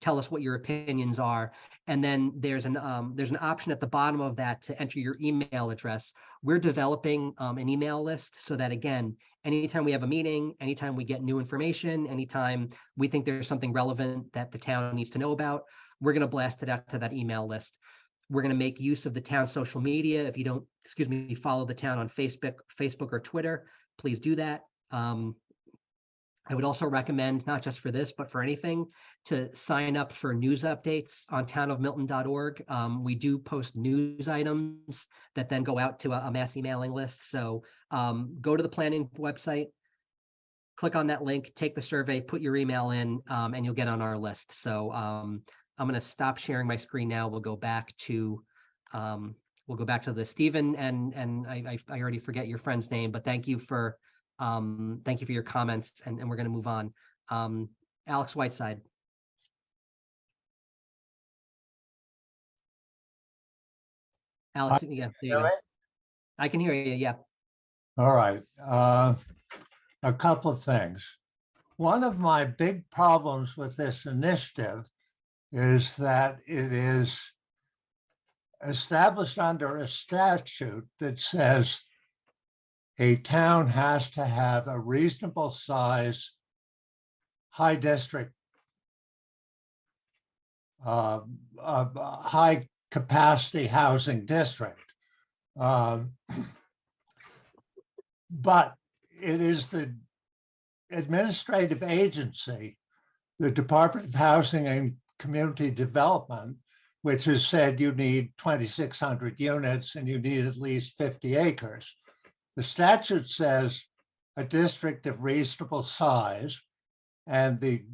tell us what your opinions are. And then there's an option at the bottom of that to enter your email address. We're developing an email list so that, again, anytime we have a meeting, anytime we get new information, anytime we think there's something relevant that the town needs to know about, we're going to blast it out to that email list. We're going to make use of the town social media. If you don't, follow the town on Facebook or Twitter, please do that. I would also recommend, not just for this, but for anything, to sign up for news updates on townofmilton.org. We do post news items that then go out to a mass emailing list. So go to the planning website, click on that link, take the survey, put your email in, and you'll get on our list. So I'm going to stop sharing my screen now. We'll go back to the Stephen, and I already forget your friend's name, but thank you for your comments, and we're going to move on. Alex Whiteside. Alex, yeah, there you go. I can hear you, yeah. All right. A couple of things. One of my big problems with this initiative is that it is established under a statute that says a town has to have a reasonable size high district, high capacity housing district. But it is the administrative agency, the Department of Housing and Community Development, which has said you need 2,600 units and you need at least 50 acres. The statute says a district of reasonable size, and the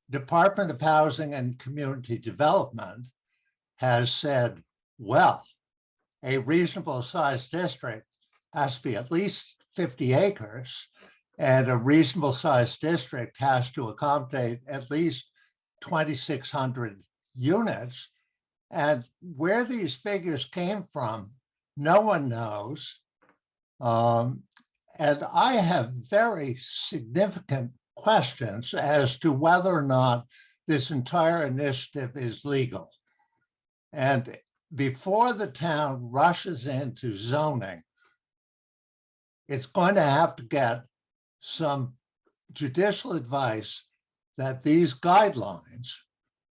Department of Housing and Community Development has said, well, a reasonable sized district has to be at least 50 acres, and a reasonable sized district has to accommodate at least 2,600 units. And where these figures came from, no one knows. And I have very significant questions as to whether or not this entire initiative is legal. And before the town rushes into zoning, it's going to have to get some judicial advice that these guidelines,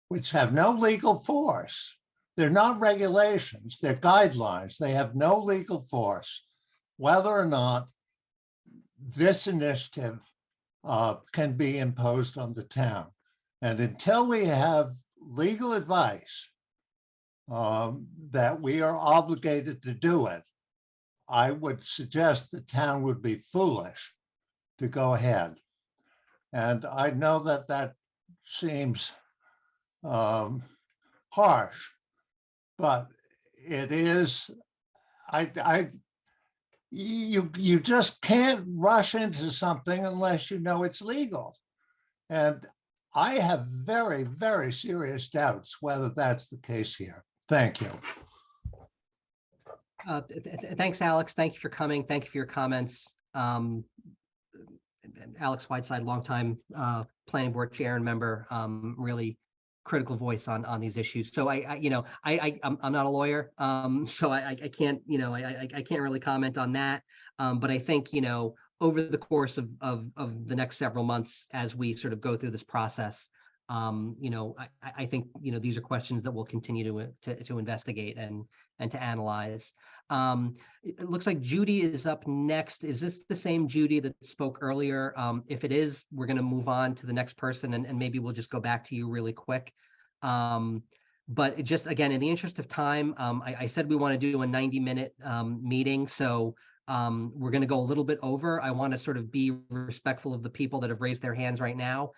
which have no legal force, they're not regulations, they're guidelines, they have no legal force, whether or not this initiative can be imposed on the town. And until we have legal advice that we are obligated to do it, I would suggest the town would be foolish to go ahead. And I know that that seems harsh, but it is, you just can't rush into something unless you know it's legal. And I have very, very serious doubts whether that's the case here. Thank you. Thanks, Alex. Thank you for coming. Thank you for your comments. Alex Whiteside, longtime planning board chair and member, really critical voice on these issues. So I'm not a lawyer, so I can't, I can't really comment on that. But I think, over the course of the next several months, as we sort of go through this process, I think, these are questions that we'll continue to investigate and to analyze. It looks like Judy is up next. Is this the same Judy that spoke earlier? If it is, we're going to move on to the next person, and maybe we'll just go back to you really quick. But it just, again, in the interest of time, I said we want to do a 90-minute meeting, so we're going to go a little bit over. I want to sort of be respectful of the people that have raised their hands right now.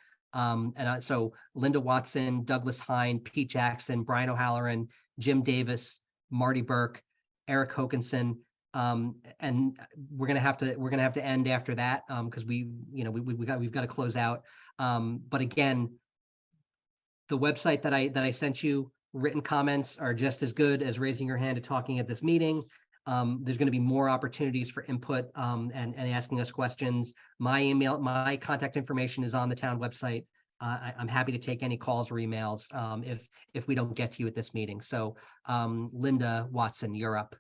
So Linda Watson, Douglas Hine, Pete Jackson, Brian O'Halloran, Jim Davis, Marty Burke, Eric Hokinson, and we're gonna have to end after that because we've got to close out. But again, the website that I sent you, written comments are just as good as raising your hand and talking at this meeting. There's going to be more opportunities for input and asking us questions. My contact information is on the town website. I'm happy to take any calls or emails if we don't get to you at this meeting. So Linda Watson, you're up.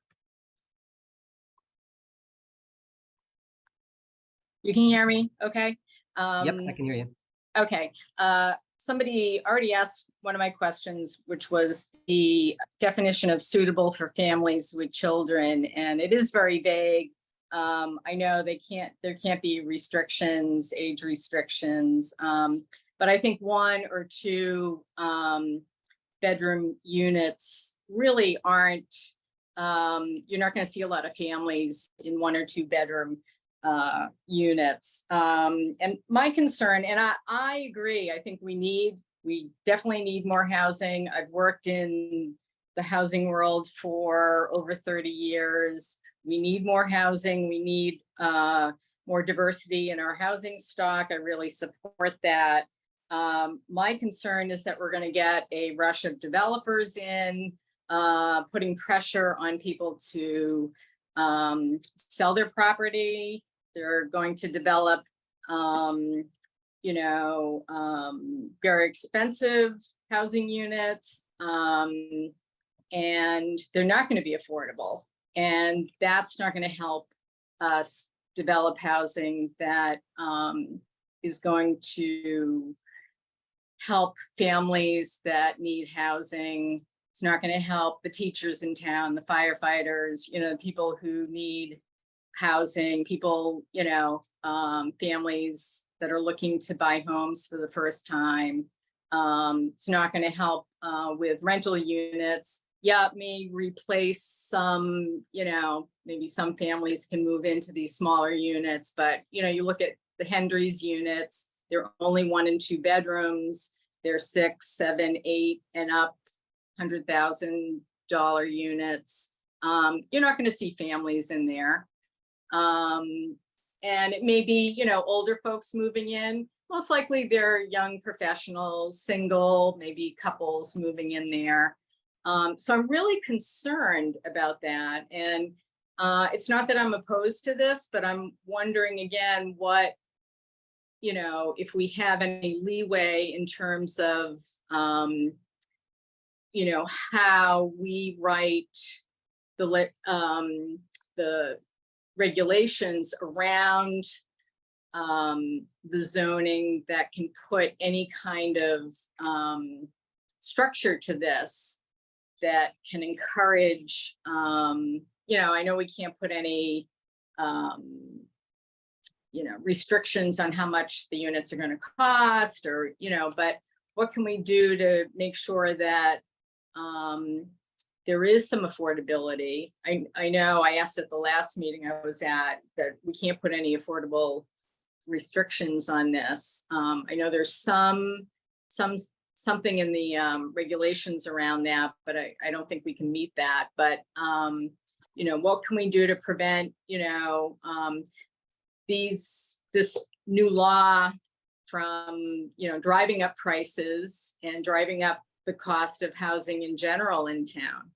You can hear me, okay? Yep, I can hear you. Okay. Somebody already asked one of my questions, which was the definition of suitable for families with children, and it is very vague. I know there can't be restrictions, age restrictions, but I think 1 or 2 bedroom units really aren't, you're not going to see a lot of families in 1 or 2 bedroom units. And my concern, and I agree, I think we definitely need more housing. I've worked in the housing world for over 30 years. We need more housing. We need more diversity in our housing stock. I really support that. My concern is that we're going to get a rush of developers in, putting pressure on people to sell their property. They're going to develop, very expensive housing units, and they're not going to be affordable. And that's not going to help us develop housing that is going to help families that need housing. It's not going to help the teachers in town, the firefighters, people who need housing, people, families that are looking to buy homes for the first time. It's not going to help with rental units. Yeah, it may replace some, maybe some families can move into these smaller units, but, you look at the Hendry's units, they're only 1 and 2 bedrooms. They're 6, 7, 8 and up $100,000 units. You're not going to see families in there. And it may be, older folks moving in. Most likely they're young professionals, single, maybe couples moving in there. So I'm really concerned about that. And it's not that I'm opposed to this, but I'm wondering again, what, if we have any leeway in terms of, how we write the regulations around the zoning that can put any kind of structure to this that can encourage, I know we can't put any, restrictions on how much the units are going to cost or, but what can we do to make sure that there is some affordability? I know I asked at the last meeting I was at that we can't put any affordable restrictions on this. I know there's something in the regulations around that, but I don't think we can meet that. But what can we do to prevent, this new law from, driving up prices and driving up the cost of housing in general in town.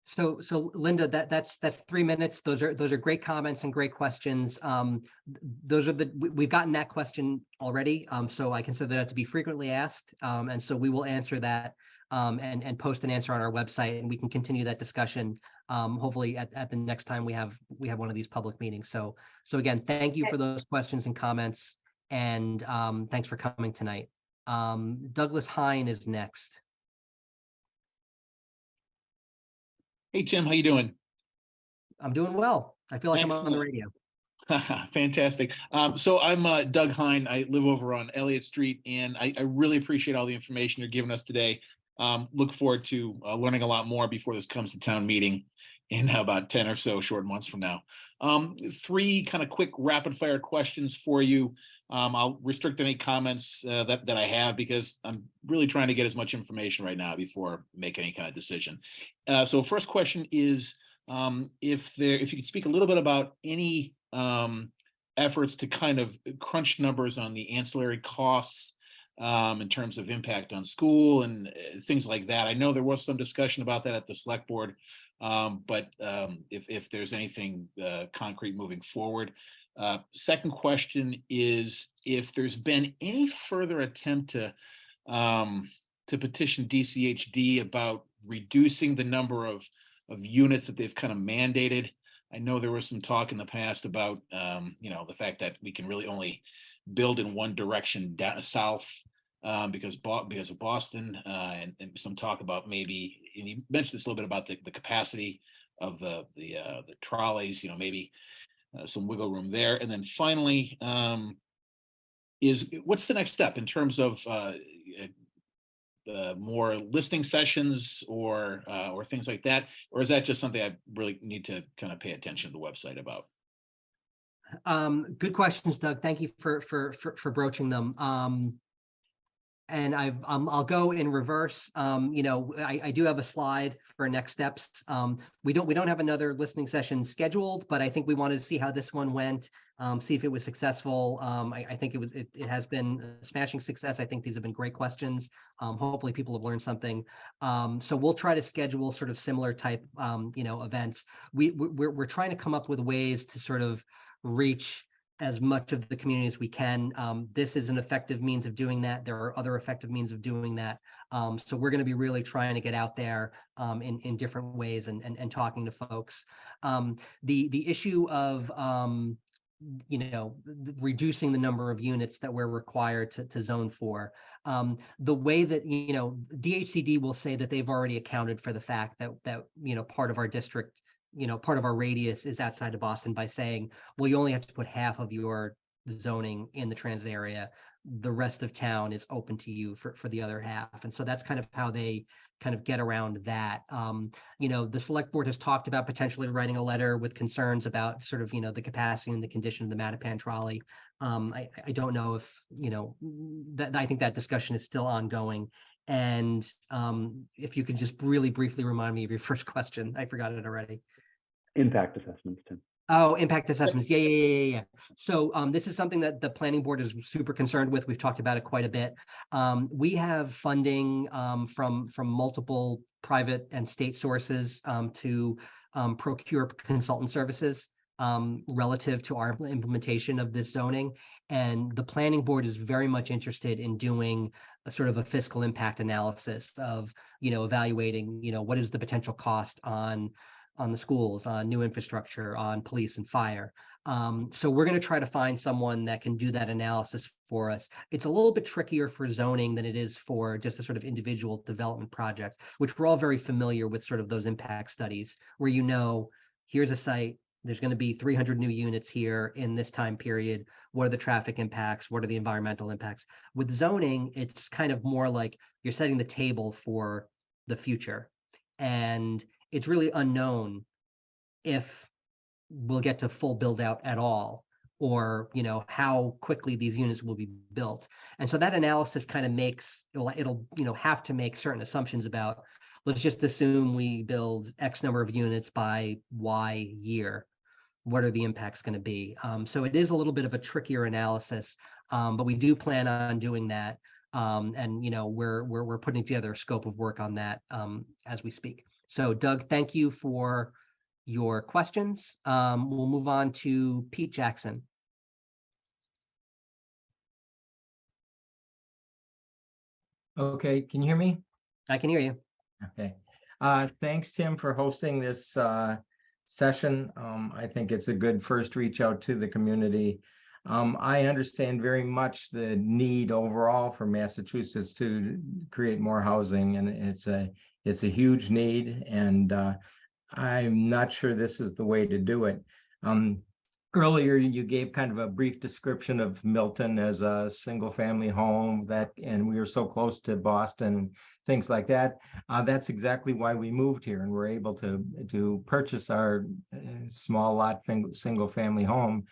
So Linda, that's 3 minutes. Those are great comments and great questions. We've gotten that question already. So I consider that to be frequently asked. And so we will answer that and post an answer on our website, and we can continue that discussion. Hopefully at the next time we have one of these public meetings. So again, thank you for those questions and comments, and thanks for coming tonight. Douglas Hine is next. Hey, Tim, how you doing? I'm doing well. I feel like I'm on the Excellent. radio. Fantastic. So I'm Doug Hine. I live over on Elliott Street, and I really appreciate all the information you're giving us today. Look forward to learning a lot more before this comes to town meeting in about 10 or so short months from now. 3 kind of quick rapid fire questions for you. I'll restrict any comments that I have, because I'm really trying to get as much information right now before making any kind of decision. So first question is, if you could speak a little bit about any efforts to kind of crunch numbers on the ancillary costs in terms of impact on school and things like that. I know there was some discussion about that at the select board, but if there's anything concrete moving forward. Second question is if there's been any further attempt to petition DCHD about reducing the number of units that they've kind of mandated. I know there was some talk in the past about the fact that we can really only build in one direction down south because of Boston, and some talk about maybe, and you mentioned this a little bit about the capacity of the trolleys, maybe some wiggle room there. And then finally, what's the next step in terms of more listing sessions or things like that, or is that just something I really need to kind of pay attention to the website about? Good questions, Doug. Thank you for broaching them. And I'll go in reverse. I do have a slide for next steps. We don't have another listening session scheduled, but I think we wanted to see how this one went, see if it was successful. I think it has been a smashing success. I think these have been great questions. Hopefully people have learned something. So we'll try to schedule sort of similar type events. We're trying to come up with ways to sort of reach as much of the community as we can. This is an effective means of doing that. There are other effective means of doing that. So we're going to be really trying to get out there in different ways and talking to folks. The issue of reducing the number of units that we're required to zone for. The way that, DHCD will say that they've already accounted for the fact that part of our district, part of our radius is outside of Boston, by saying, well, you only have to put half of your zoning in the transit area. The rest of town is open to you for the other half. And so that's kind of how they kind of get around that. The select board has talked about potentially writing a letter with concerns about sort of, the capacity and the condition of the Mattapan trolley. I don't know if, that I think that discussion is still ongoing. And if you could just really briefly remind me of your first question, I forgot it already. Impact assessments, Tim. Oh, impact assessments. Yeah. So this is something that the planning board is super concerned with. We've talked about it quite a bit. We have funding from multiple private and state sources to procure consultant services relative to our implementation of this zoning. And the planning board is very much interested in doing a sort of a fiscal impact analysis of, evaluating, what is the potential cost on the schools, on new infrastructure, on police and fire. So we're going to try to find someone that can do that analysis for us. It's a little bit trickier for zoning than it is for just a sort of individual development project, which we're all very familiar with, sort of those impact studies where, here's a site, there's going to be 300 new units here in this time period. What are the traffic impacts? What are the environmental impacts? With zoning, it's kind of more like you're setting the table for the future. And it's really unknown if we'll get to full build out at all, or how quickly these units will be built. And so that analysis kind of makes it'll have to make certain assumptions about let's just assume we build X number of units by Y year. What are the impacts going to be? So it is a little bit of a trickier analysis, but we do plan on doing that. And we're putting together a scope of work on that as we speak. So Doug, thank you for your questions. We'll move on to Pete Jackson. Okay, can you hear me? I can hear you. Okay. Thanks, Tim, for hosting this session. I think it's a good first reach out to the community. I understand very much the need overall for Massachusetts to create more housing, and it's a huge need, and I'm not sure this is the way to do it. Earlier, you gave kind of a brief description of Milton as a single family home and we are so close to Boston, things like that. That's exactly why we moved here, and we're able to purchase our small lot single family home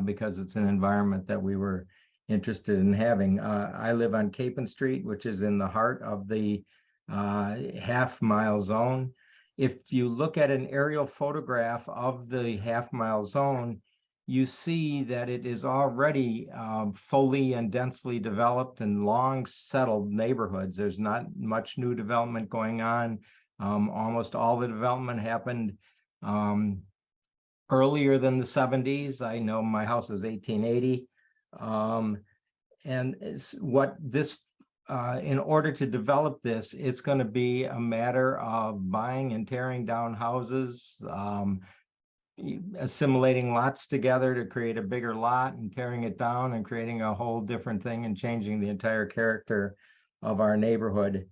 because it's an environment that we were interested in having. I live on Capon Street, which is in the heart of the half-mile zone. If you look at an aerial photograph of the half-mile zone, you see that it is already fully and densely developed and long settled neighborhoods. There's not much new development going on. Almost all the development happened earlier than the 70s. I know my house is 1880. And what this, in order to develop this, it's going to be a matter of buying and tearing down houses, assimilating lots together to create a bigger lot and tearing it down and creating a whole different thing and changing the entire character of our neighborhood.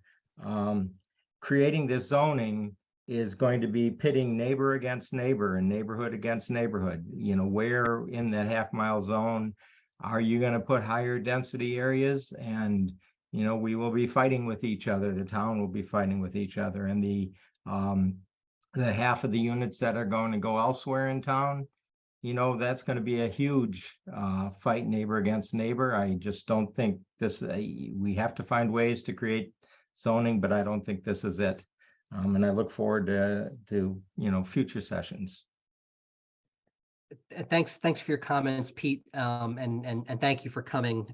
Creating this zoning is going to be pitting neighbor against neighbor and neighborhood against neighborhood. Where in that half-mile zone are you going to put higher density areas? And we will be fighting with each other. The town will be fighting with each other, and the half of the units that are going to go elsewhere in town, that's going to be a huge fight, neighbor against neighbor. I just don't think this, we have to find ways to create zoning, but I don't think this is it. And I look forward to future sessions. Thanks for your comments, Pete, and thank you for coming.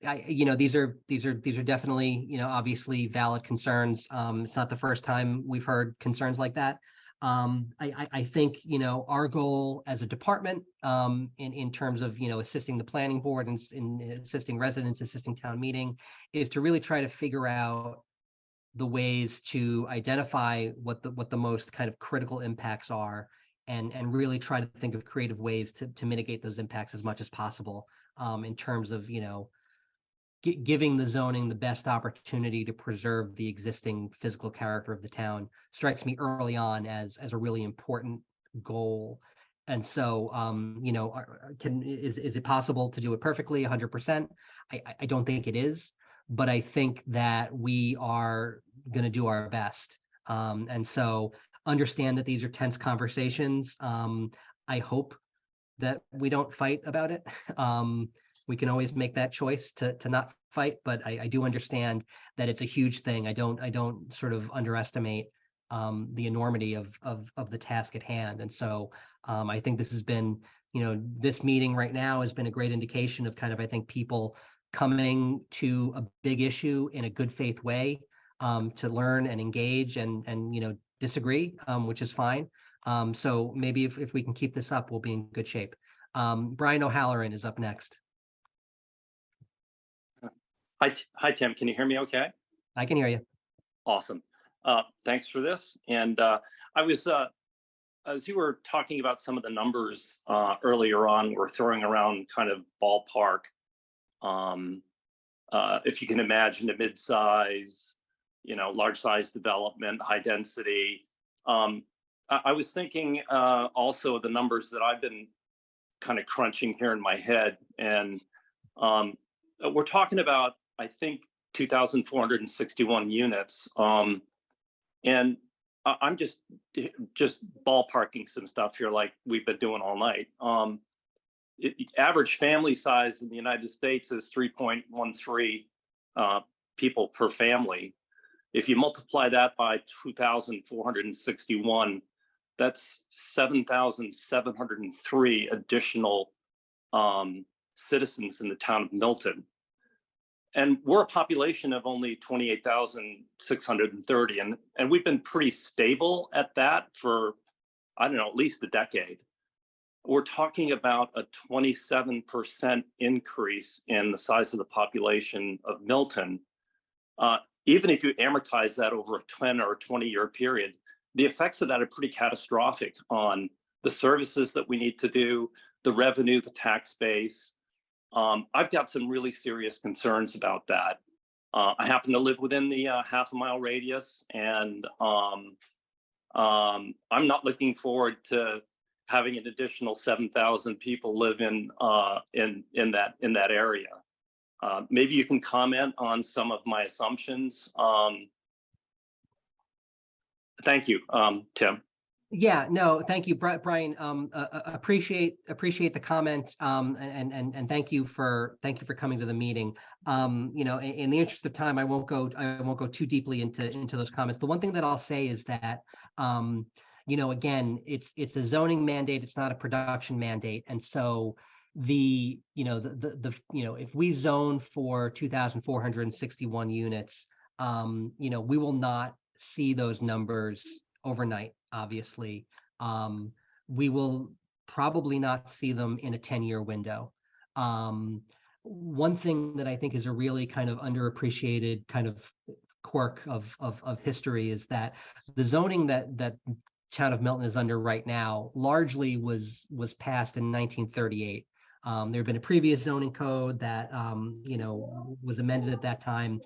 These are definitely obviously valid concerns. It's not the first time we've heard concerns like that. I think our goal as a department, in terms of assisting the planning board and in assisting residents, assisting town meeting, is to really try to figure out the ways to identify what the most kind of critical impacts are, and really try to think of creative ways to mitigate those impacts as much as possible, in terms of giving the zoning the best opportunity to preserve the existing physical character of the town strikes me early on as a really important goal. And so, is it possible to do it perfectly 100%? I don't think it is, but I think that we are going to do our best. And so understand that these are tense conversations. I hope that we don't fight about it. We can always make that choice to not fight, but I do understand that it's a huge thing. I don't sort of underestimate the enormity of the task at hand. And so I think this has been, this meeting right now has been a great indication of kind of, I think, people coming to a big issue in a good faith way, to learn and engage and disagree, which is fine. So maybe if we can keep this up, we'll be in good shape. Brian O'Halloran is up next. Hi, Tim. Can you hear me okay? I can hear you. Awesome. Thanks for this. And I was, as you were talking about some of the numbers earlier on, we're throwing around kind of ballpark. If you can imagine a mid-size, large size development, high density. I was thinking also the numbers that I've been kind of crunching here in my head. And we're talking about, I think, 2,461 units. And I'm just ballparking some stuff here like we've been doing all night. Average family size in the United States is 3.13 people per family. If you multiply that by 2,461, that's 7,703 additional citizens in the town of Milton. And we're a population of only 28,630. And we've been pretty stable at that for, I don't know, at least a decade. We're talking about a 27% increase in the size of the population of Milton. Even if you amortize that over a 10 or 20-year period, the effects of that are pretty catastrophic on the services that we need to do, the revenue, the tax base. I've got some really serious concerns about that. I happen to live within the half-a-mile radius, and I'm not looking forward to having an additional 7,000 people live in that area. Maybe you can comment on some of my assumptions. Thank you, Tim. Yeah, no, thank you, Brian. Appreciate the comment, and thank you for coming to the meeting. You know, in the interest of time, I won't go too deeply into those comments. The one thing that I'll say is that, you know, again, it's a zoning mandate, it's not a production mandate, and so the if we zone for 2,461 units, you know, we will not see those numbers overnight. Obviously, we will probably not see them in a 10-year window. One thing that I think is a really kind of underappreciated kind of quirk of history is that the zoning that town of Milton is under right now largely was passed in 1938. There had been a previous zoning code that you know, was amended at that time.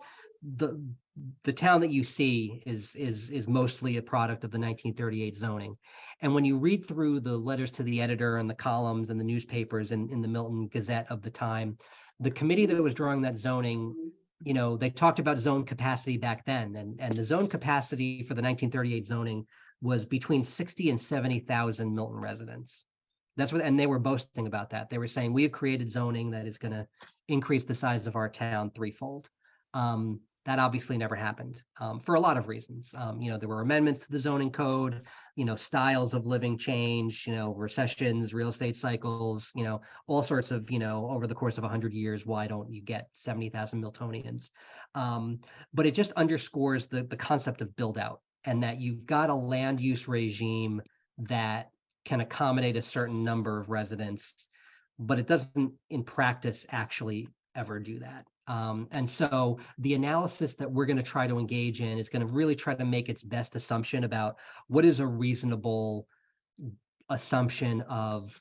The town that you see is mostly a product of the 1938 zoning. And when you read through the letters to the editor and the columns and the newspapers in the Milton Gazette of the time, the committee that was drawing that zoning, you know, they talked about zone capacity back then, and the zone capacity for the 1938 zoning was between 60 and 70,000 Milton residents. That's what, and they were boasting about that. They were saying, we have created zoning that is going to increase the size of our town threefold. That obviously never happened for a lot of reasons. You know, there were amendments to the zoning code, you know, styles of living change, you know, recessions, real estate cycles, you know, all sorts of, you know, over the course of 100 years, why don't you get 70,000 Miltonians? But it just underscores the concept of build out, and that you've got a land use regime that can accommodate a certain number of residents, but it doesn't in practice actually ever do that. And so the analysis that we're going to try to engage in is going to really try to make its best assumption about what is a reasonable assumption of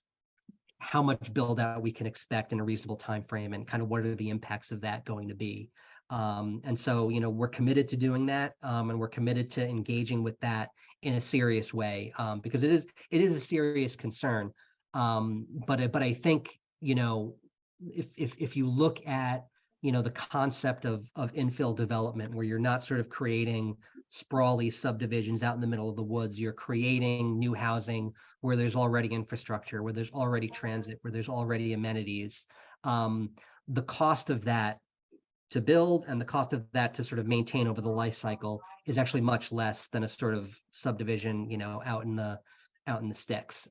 how much build out we can expect in a reasonable time frame, and kind of what are the impacts of that going to be. And so, you know, we're committed to doing that, and we're committed to engaging with that in a serious way, because it is a serious concern. But I think, you know, if you look at, you know, the concept of infill development, where you're not sort of creating sprawly subdivisions out in the middle of the woods, you're creating new housing where there's already infrastructure, where there's already transit, where there's already amenities. The cost of that to build and the cost of that to sort of maintain over the life cycle is actually much less than a sort of subdivision, you know, out in the sticks.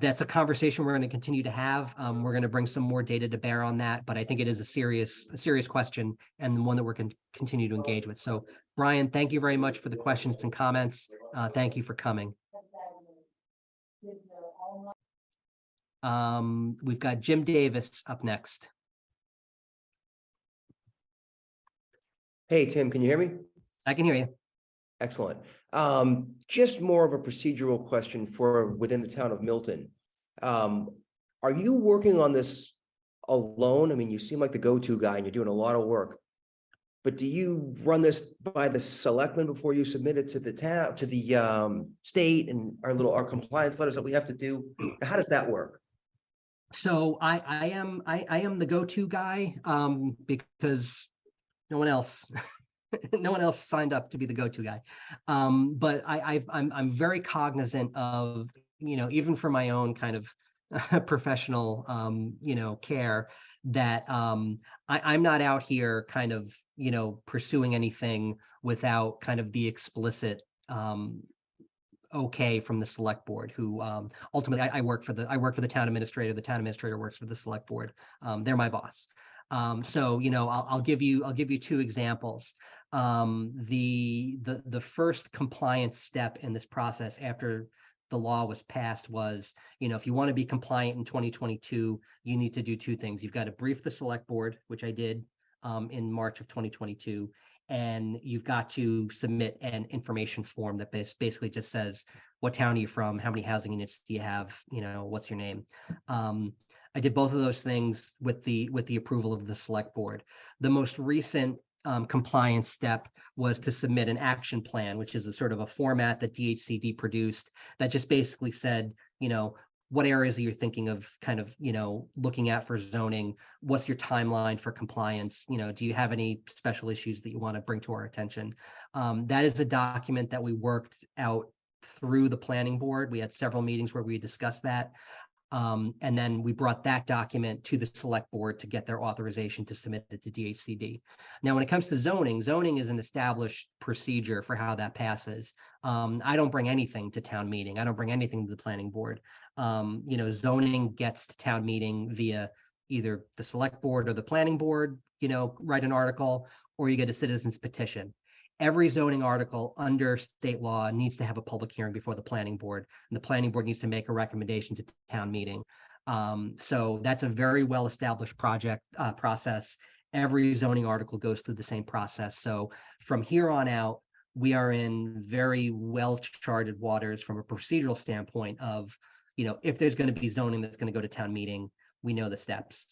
That's a conversation we're going to continue to have. We're going to bring some more data to bear on that, but I think it is a serious question, and one that we're going to continue to engage with. So, Brian, thank you very much for the questions and comments. Thank you for coming. We've got Jim Davis up next. Hey, Tim, can you hear me? I can hear you. Excellent. Just more of a procedural question for within the town of Milton. Are you working on this alone? I mean, you seem like the go-to guy and you're doing a lot of work, but do you run this by the selectmen before you submit it to the town, to the state, and our compliance letters that we have to do? How does that work? So I am the go-to guy, because no one else signed up to be the go-to guy. But I'm very cognizant of, you know, even for my own kind of professional, care, that I'm not out here kind of, pursuing anything without kind of the explicit okay from the select board, who ultimately I work for the town administrator. The town administrator works for the select board. They're my boss. So, I'll give you two examples. The first compliance step in this process after the law was passed was, if you want to be compliant in 2022, you need to do two things. You've got to brief the select board, which I did in March of 2022, and you've got to submit an information form that basically just says, what town are you from? How many housing units do you have? What's your name? I did both of those things with the approval of the select board. The most recent compliance step was to submit an action plan, which is a sort of a format that DHCD produced that just basically said, what areas are you thinking of kind of, looking at for zoning? What's your timeline for compliance? Do you have any special issues that you want to bring to our attention? That is a document that we worked out through the planning board. We had several meetings where we discussed that. And then we brought that document to the select board to get their authorization to submit it to DHCD. Now, when it comes to zoning is an established procedure for how that passes. I don't bring anything to town meeting. I don't bring anything to the planning board. Zoning gets to town meeting via either the select board or the planning board, write an article, or you get a citizen's petition. Every zoning article under state law needs to have a public hearing before the planning board, and the planning board needs to make a recommendation to town meeting. So that's a very well-established process. Every zoning article goes through the same process. So from here on out, we are in very well-charted waters from a procedural standpoint of, if there's going to be zoning that's going to go to town meeting, we know the steps.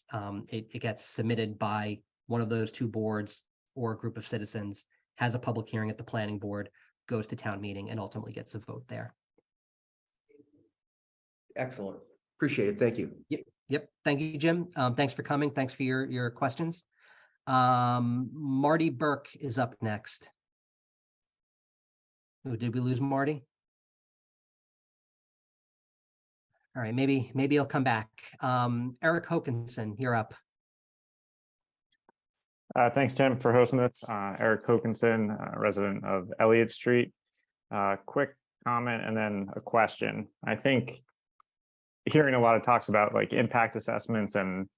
It gets submitted by one of those two boards or a group of citizens, has a public hearing at the planning board, goes to town meeting, and ultimately gets a vote there. Excellent. Appreciate it. Thank you. Yep. Thank you, Jim. Thanks for coming. Thanks for your questions. Marty Burke is up next. Oh, did we lose Marty? All right, maybe he'll come back. Eric Hokinson, you're up. Thanks, Tim, for hosting this. Eric Hokinson, resident of Elliott Street. Quick comment and then a question. I think hearing a lot of talks about like impact assessments and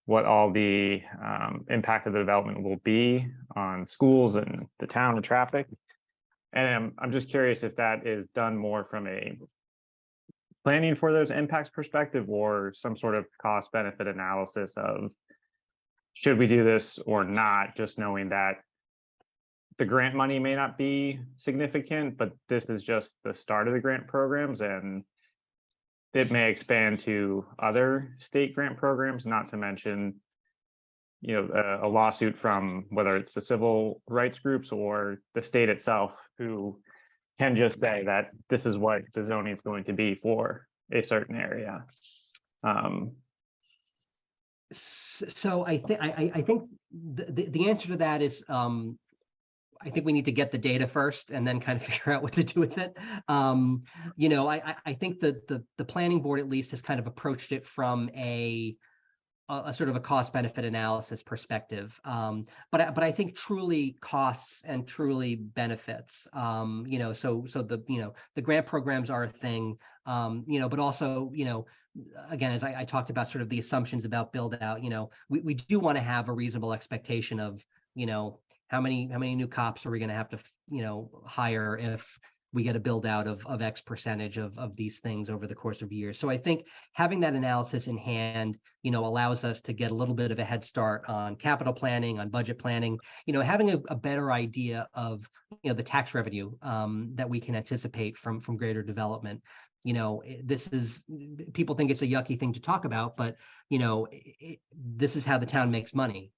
what all the impact of the development will be on schools and the town and traffic. And I'm just curious if that is done more from a planning for those impacts perspective or some sort of cost benefit analysis of should we do this or not, just knowing that the grant money may not be significant, but this is just the start of the grant programs and it may expand to other state grant programs, not to mention, a lawsuit from whether it's the civil rights groups or the state itself, who can just say that this is what the zoning is going to be for a certain area. So I think the answer to that is I think we need to get the data first and then kind of figure out what to do with it. I think that the planning board at least has kind of approached it from a sort of a cost benefit analysis perspective. But I think truly costs and truly benefits, so the grant programs are a thing, but also, again, as I talked about sort of the assumptions about build out, we do want to have a reasonable expectation of, how many new cops are we going to have to, hire if we get a build out of X percentage of these things over the course of years. So I think having that analysis in hand, allows us to get a little bit of a head start on capital planning, on budget planning, having a better idea of, the tax revenue that we can anticipate from greater development. This is, people think it's a yucky thing to talk about, but, this is how the town makes money.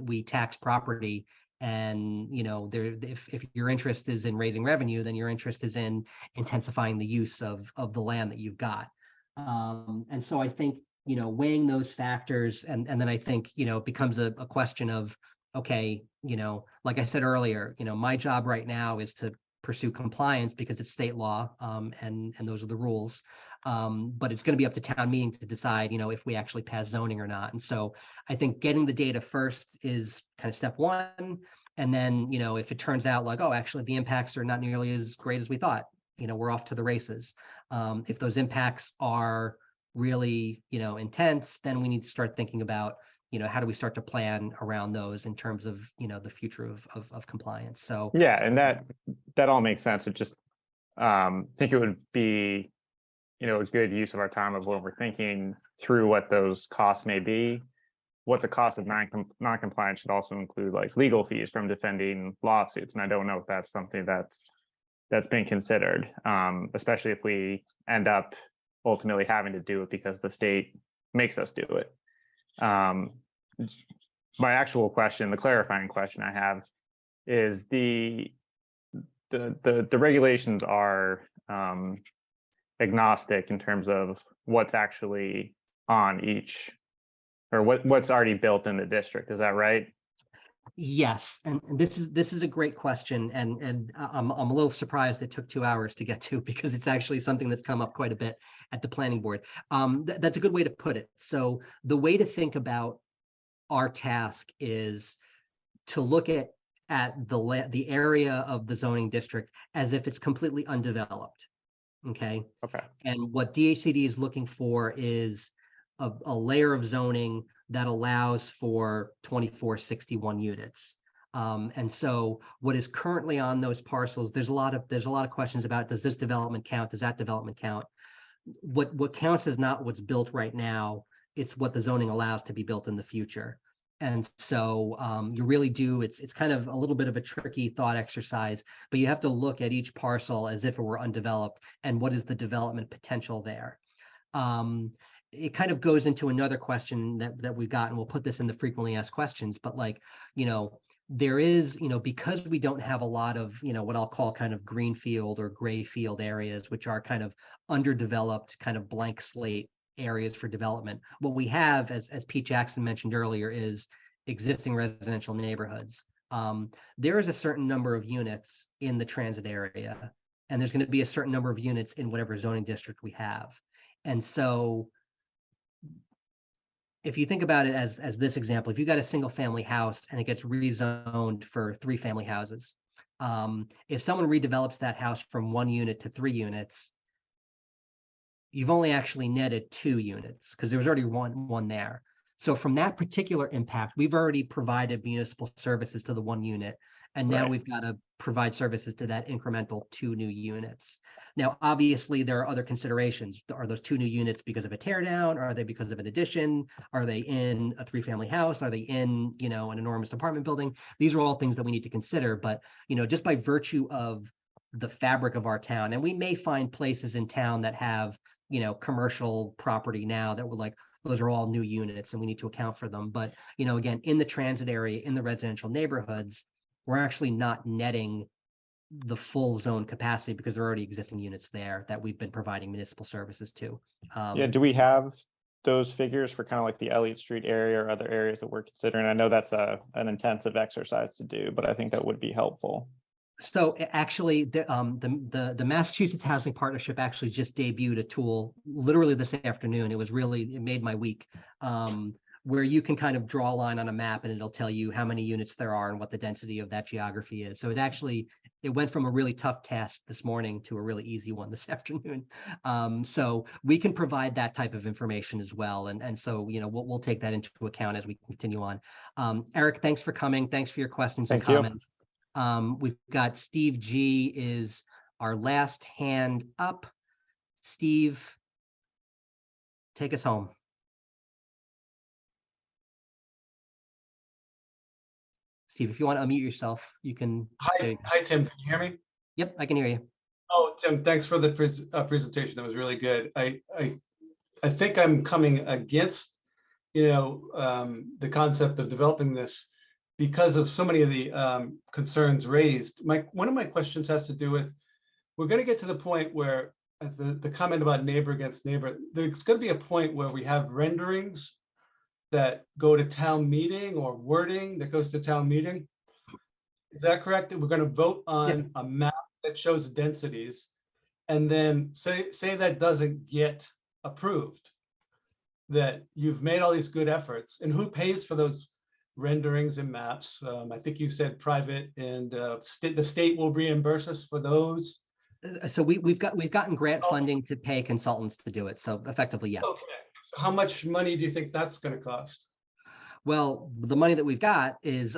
We tax property. And, if your interest is in raising revenue, then your interest is in intensifying the use of the land that you've got. And so I think, weighing those factors, and then I think, it becomes a question of, okay, like I said earlier, my job right now is to pursue compliance because it's state law, and those are the rules. But it's going to be up to town meeting to decide, if we actually pass zoning or not. And so I think getting the data first is kind of step one. And then, if it turns out like, oh, actually the impacts are not nearly as great as we thought, we're off to the races. If those impacts are really, intense, then we need to start thinking about, how do we start to plan around those in terms of, the future of compliance. So Yeah, and that all makes sense. It just think it would be, a good use of our time of when we're thinking through what those costs may be. What the cost of non-compliance should also include, like legal fees from defending lawsuits. And I don't know if that's something that's been considered, especially if we end up ultimately having to do it because the state makes us do it. My actual question, the clarifying question I have, is the regulations are agnostic in terms of what's actually on each, or what's already built in the district. Is that right? yes, and this is a great question, and I'm a little surprised it took 2 hours to get to, because it's actually something that's come up quite a bit at the planning board. That's a good way to put it. So the way to think about our task is to look at the area of the zoning district as if it's completely undeveloped. Okay. And what DHCD is looking for is a layer of zoning that allows for 2461 units. And so what is currently on those parcels, there's a lot of questions about, does this development count? Does that development count? What counts is not what's built right now, it's what the zoning allows to be built in the future. And so you really do, it's kind of a little bit of a tricky thought exercise, but you have to look at each parcel as if it were undeveloped and what is the development potential there. It kind of goes into another question that we've got, and we'll put this in the frequently asked questions, but like, there is, because we don't have a lot of, what I'll call kind of greenfield or gray field areas, which are kind of underdeveloped, kind of blank slate areas for development. What we have, as Pete Jackson mentioned earlier, is existing residential neighborhoods. There is a certain number of units in the transit area, and there's going to be a certain number of units in whatever zoning district we have. And so if you think about it as this example, if you got a single family house and it gets rezoned for 3 family houses, if someone redevelops that house from 1 unit to 3 units, you've only actually netted 2 units because there was already one there. So from that particular impact, we've already provided municipal services to the 1 unit, and now we've got to provide services to that incremental 2 new units. Now, obviously, there are other considerations. Are those 2 new units because of a tear down? Are they because of an addition? Are they in a 3-family house? Are they in, an enormous apartment building? These are all things that we need to consider. But, just by virtue of the fabric of our town, and we may find places in town that have, commercial property now that were like, those are all new units and we need to account for them. But, again, in the transit area, in the residential neighborhoods, we're actually not netting the full zone capacity because there are already existing units there that we've been providing municipal services to. Yeah, do we have those figures for kind of like the Elliott Street area or other areas that we're considering? I know that's an intensive exercise to do, but I think that would be helpful. So actually, the Massachusetts Housing Partnership actually just debuted a tool literally this afternoon. It made my week, where you can kind of draw a line on a map and it'll tell you how many units there are and what the density of that geography is. So it went from a really tough task this morning to a really easy one this afternoon. So we can provide that type of information as well. And so, we'll take that into account as we continue on. Eric, thanks for coming. Thanks for your questions and comments. We've got Steve G is our last hand up. Steve, take us home. Steve, if you want to unmute yourself, you can. Hi, Tim. Can you hear me? Yep, I can hear you. Oh, Tim, thanks for the presentation. That was really good. I think I'm coming against, the concept of developing this because of so many of the concerns raised. One of my questions has to do with, we're going to get to the point where the comment about neighbor against neighbor, there's going to be a point where we have renderings that go to town meeting or wording that goes to town meeting. Is that correct? That we're going to vote on a map that shows densities, and then say that doesn't get approved, that you've made all these good efforts, and who pays for those renderings and maps? I think you said private, and the state will reimburse us for those. So we've gotten grant funding to pay consultants to do it. So effectively, yeah. Okay. So how much money do you think that's going to cost? Well, the money that we've got is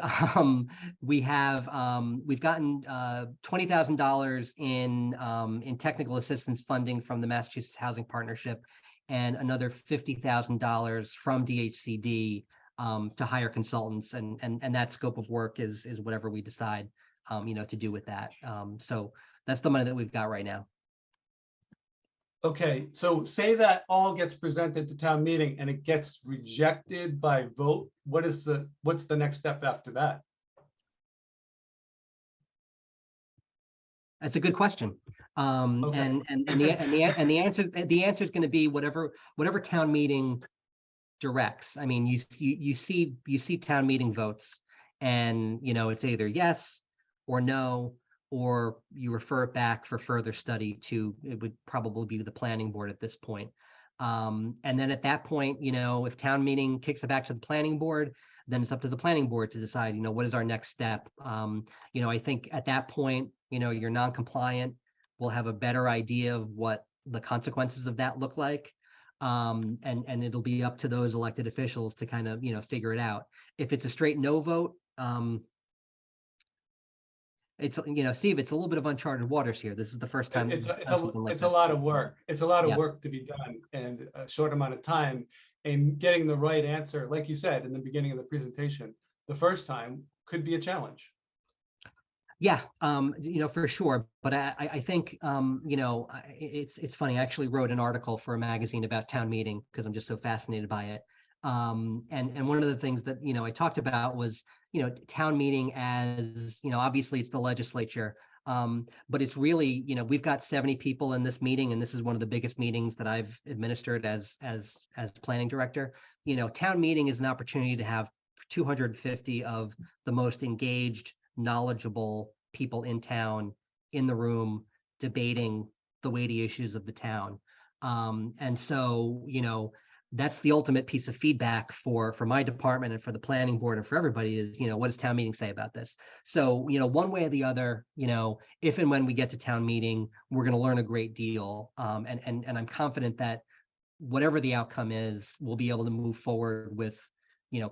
we've gotten $20,000 in technical assistance funding from the Massachusetts Housing Partnership, and another $50,000 from DHCD to hire consultants, and that scope of work is whatever we decide to do with that. So that's the money that we've got right now. Okay, so say that all gets presented to town meeting and it gets rejected by vote. What's the next step after that? That's a good question. Okay. And the answer is going to be whatever town meeting directs. I mean, you see town meeting votes, and it's either yes or no, or you refer it back for further study to, it would probably be the planning board at this point. And then at that point, if town meeting kicks it back to the planning board, then it's up to the planning board to decide, what is our next step. I think at that point, you're non-compliant. We'll have a better idea of what the consequences of that look like. And it'll be up to those elected officials to kind of, figure it out. If it's a straight no vote, it's, Steve, it's a little bit of uncharted waters here. This is the first time. It's a lot of work. It's a lot of work to be done in a short amount of time, and getting the right answer, like you said in the beginning of the presentation, the first time could be a challenge. Yeah, for sure. But I think, it's funny. I actually wrote an article for a magazine about town meeting because I'm just so fascinated by it. And one of the things that, I talked about was, town meeting as, obviously it's the legislature, but it's really, we've got 70 people in this meeting, and this is one of the biggest meetings that I've administered as planning director. Town meeting is an opportunity to have 250 of the most engaged, knowledgeable people in town in the room debating the weighty issues of the town. And so, that's the ultimate piece of feedback for my department and for the planning board and for everybody is, what does town meeting say about this? So, one way or the other, if and when we get to town meeting, we're going to learn a great deal. And I'm confident that whatever the outcome is, we'll be able to move forward with,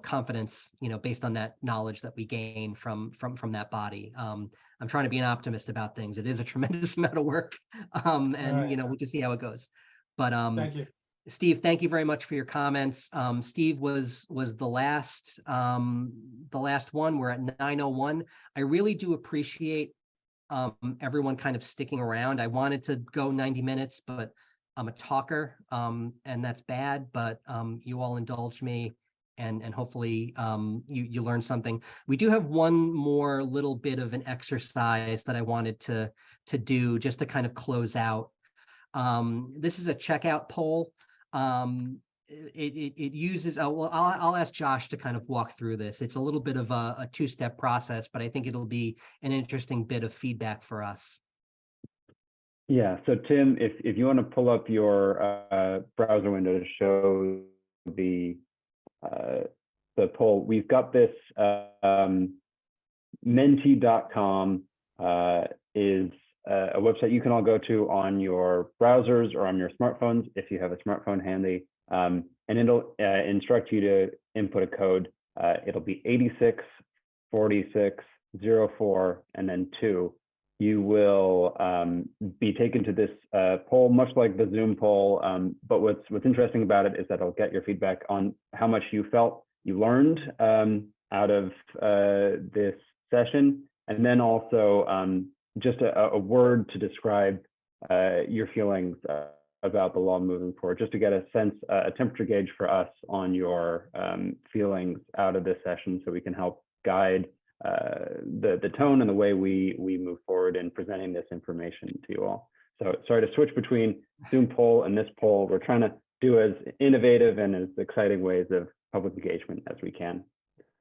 confidence, based on that knowledge that we gain from that body. I'm trying to be an optimist about things. It is a tremendous amount of work. And, right. We'll just see how it goes. But Thank you. Steve, thank you very much for your comments. Steve was the last one. We're at 9:01. I really do appreciate everyone kind of sticking around. I wanted to go 90 minutes, but I'm a talker, and that's bad, but you all indulged me, and hopefully you learned something. We do have one more little bit of an exercise that I wanted to do just to kind of close out. This is a checkout poll. It uses, well, I'll ask Josh to kind of walk through this. It's a little bit of a two-step process, but I think it'll be an interesting bit of feedback for us. Yeah, so Tim, if you want to pull up your browser window to show the poll, we've got this menti.com is a website you can all go to on your browsers or on your smartphones if you have a smartphone handy, and it'll instruct you to input a code. It'll be 864604 and then 2. You will be taken to this poll, much like the Zoom poll, but what's interesting about it is that it'll get your feedback on how much you felt you learned out of this session, and then also just a word to describe your feelings about the law moving forward, just to get a sense, a temperature gauge for us on your feelings out of this session, so we can help guide the tone and the way we move forward in presenting this information to you all. So sorry to switch between Zoom poll and this poll. We're trying to do as innovative and as exciting ways of public engagement as we can.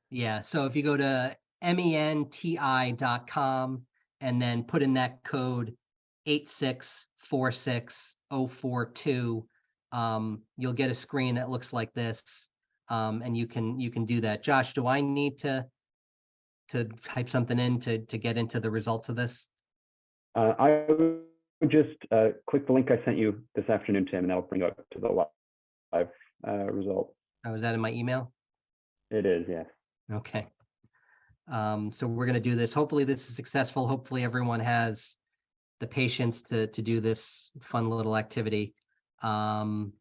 Yeah, so if you go to menti.com and then put in that code 8646042. You'll get a screen that looks like this, and you can do that. Josh, do I need to type something in to get into the results of this? I would just click the link I sent you this afternoon, Tim, and that'll bring you up to the live result. Oh, is that in my email? It is, yes. Okay. So we're going to do this. Hopefully this is successful. Hopefully everyone has the patience to do this fun little activity. And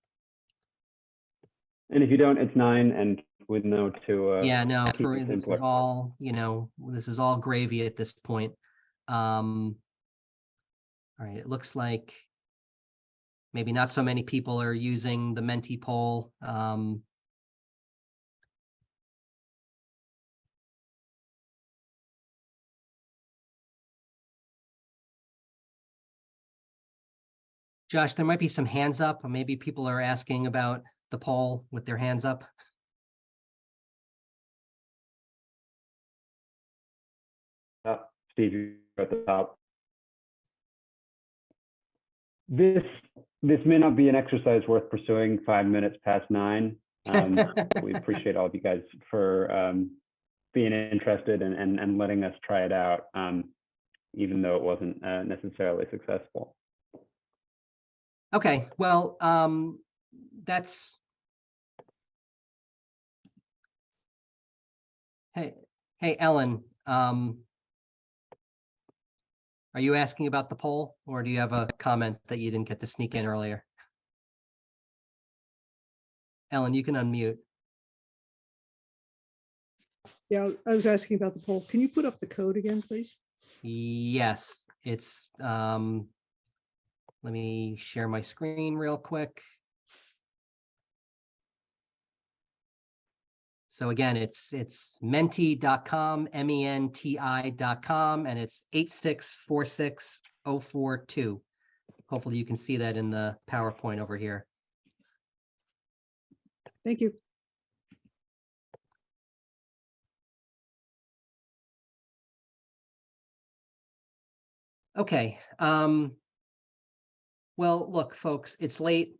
if you don't, it's 9, and we know to Yeah, no, keep for it this is simpler. all, this is all gravy at this point. All right, it looks like maybe not so many people are using the Menti poll. Josh, there might be some hands up, or maybe people are asking about the poll with their hands up. Steve, you're at the top. This may not be an exercise worth pursuing 5 minutes past 9. We appreciate all of you guys for being interested and letting us try it out, even though it wasn't necessarily successful. Okay, well, that's. Hey, Ellen, are you asking about the poll, or do you have a comment that you didn't get to sneak in earlier? Ellen, you can unmute. Yeah, I was asking about the poll. Can you put up the code again, please? Yes, it's, let me share my screen real quick. So again, it's menti.com, menti.com, and it's 8646042. Hopefully you can see that in the PowerPoint over here. Thank you. Okay. Well, look, folks, it's late.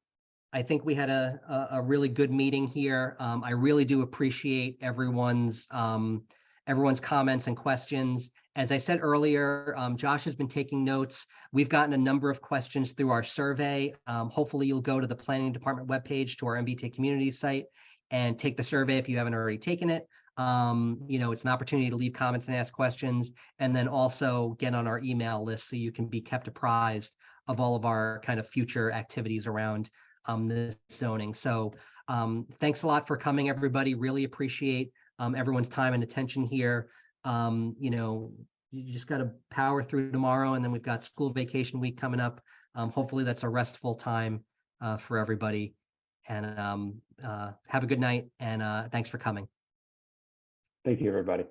I think we had a really good meeting here. I really do appreciate everyone's comments and questions. As I said earlier, Josh has been taking notes. We've gotten a number of questions through our survey. Hopefully you'll go to the planning department webpage, to our MBTA community site, and take the survey if you haven't already taken it. It's an opportunity to leave comments and ask questions, and then also get on our email list so you can be kept apprised of all of our kind of future activities around this zoning. So thanks a lot for coming, everybody. Really appreciate everyone's time and attention here. You just got to power through tomorrow, and then we've got school vacation week coming up. Hopefully that's a restful time for everybody. And have a good night, and thanks for coming. Thank you, everybody.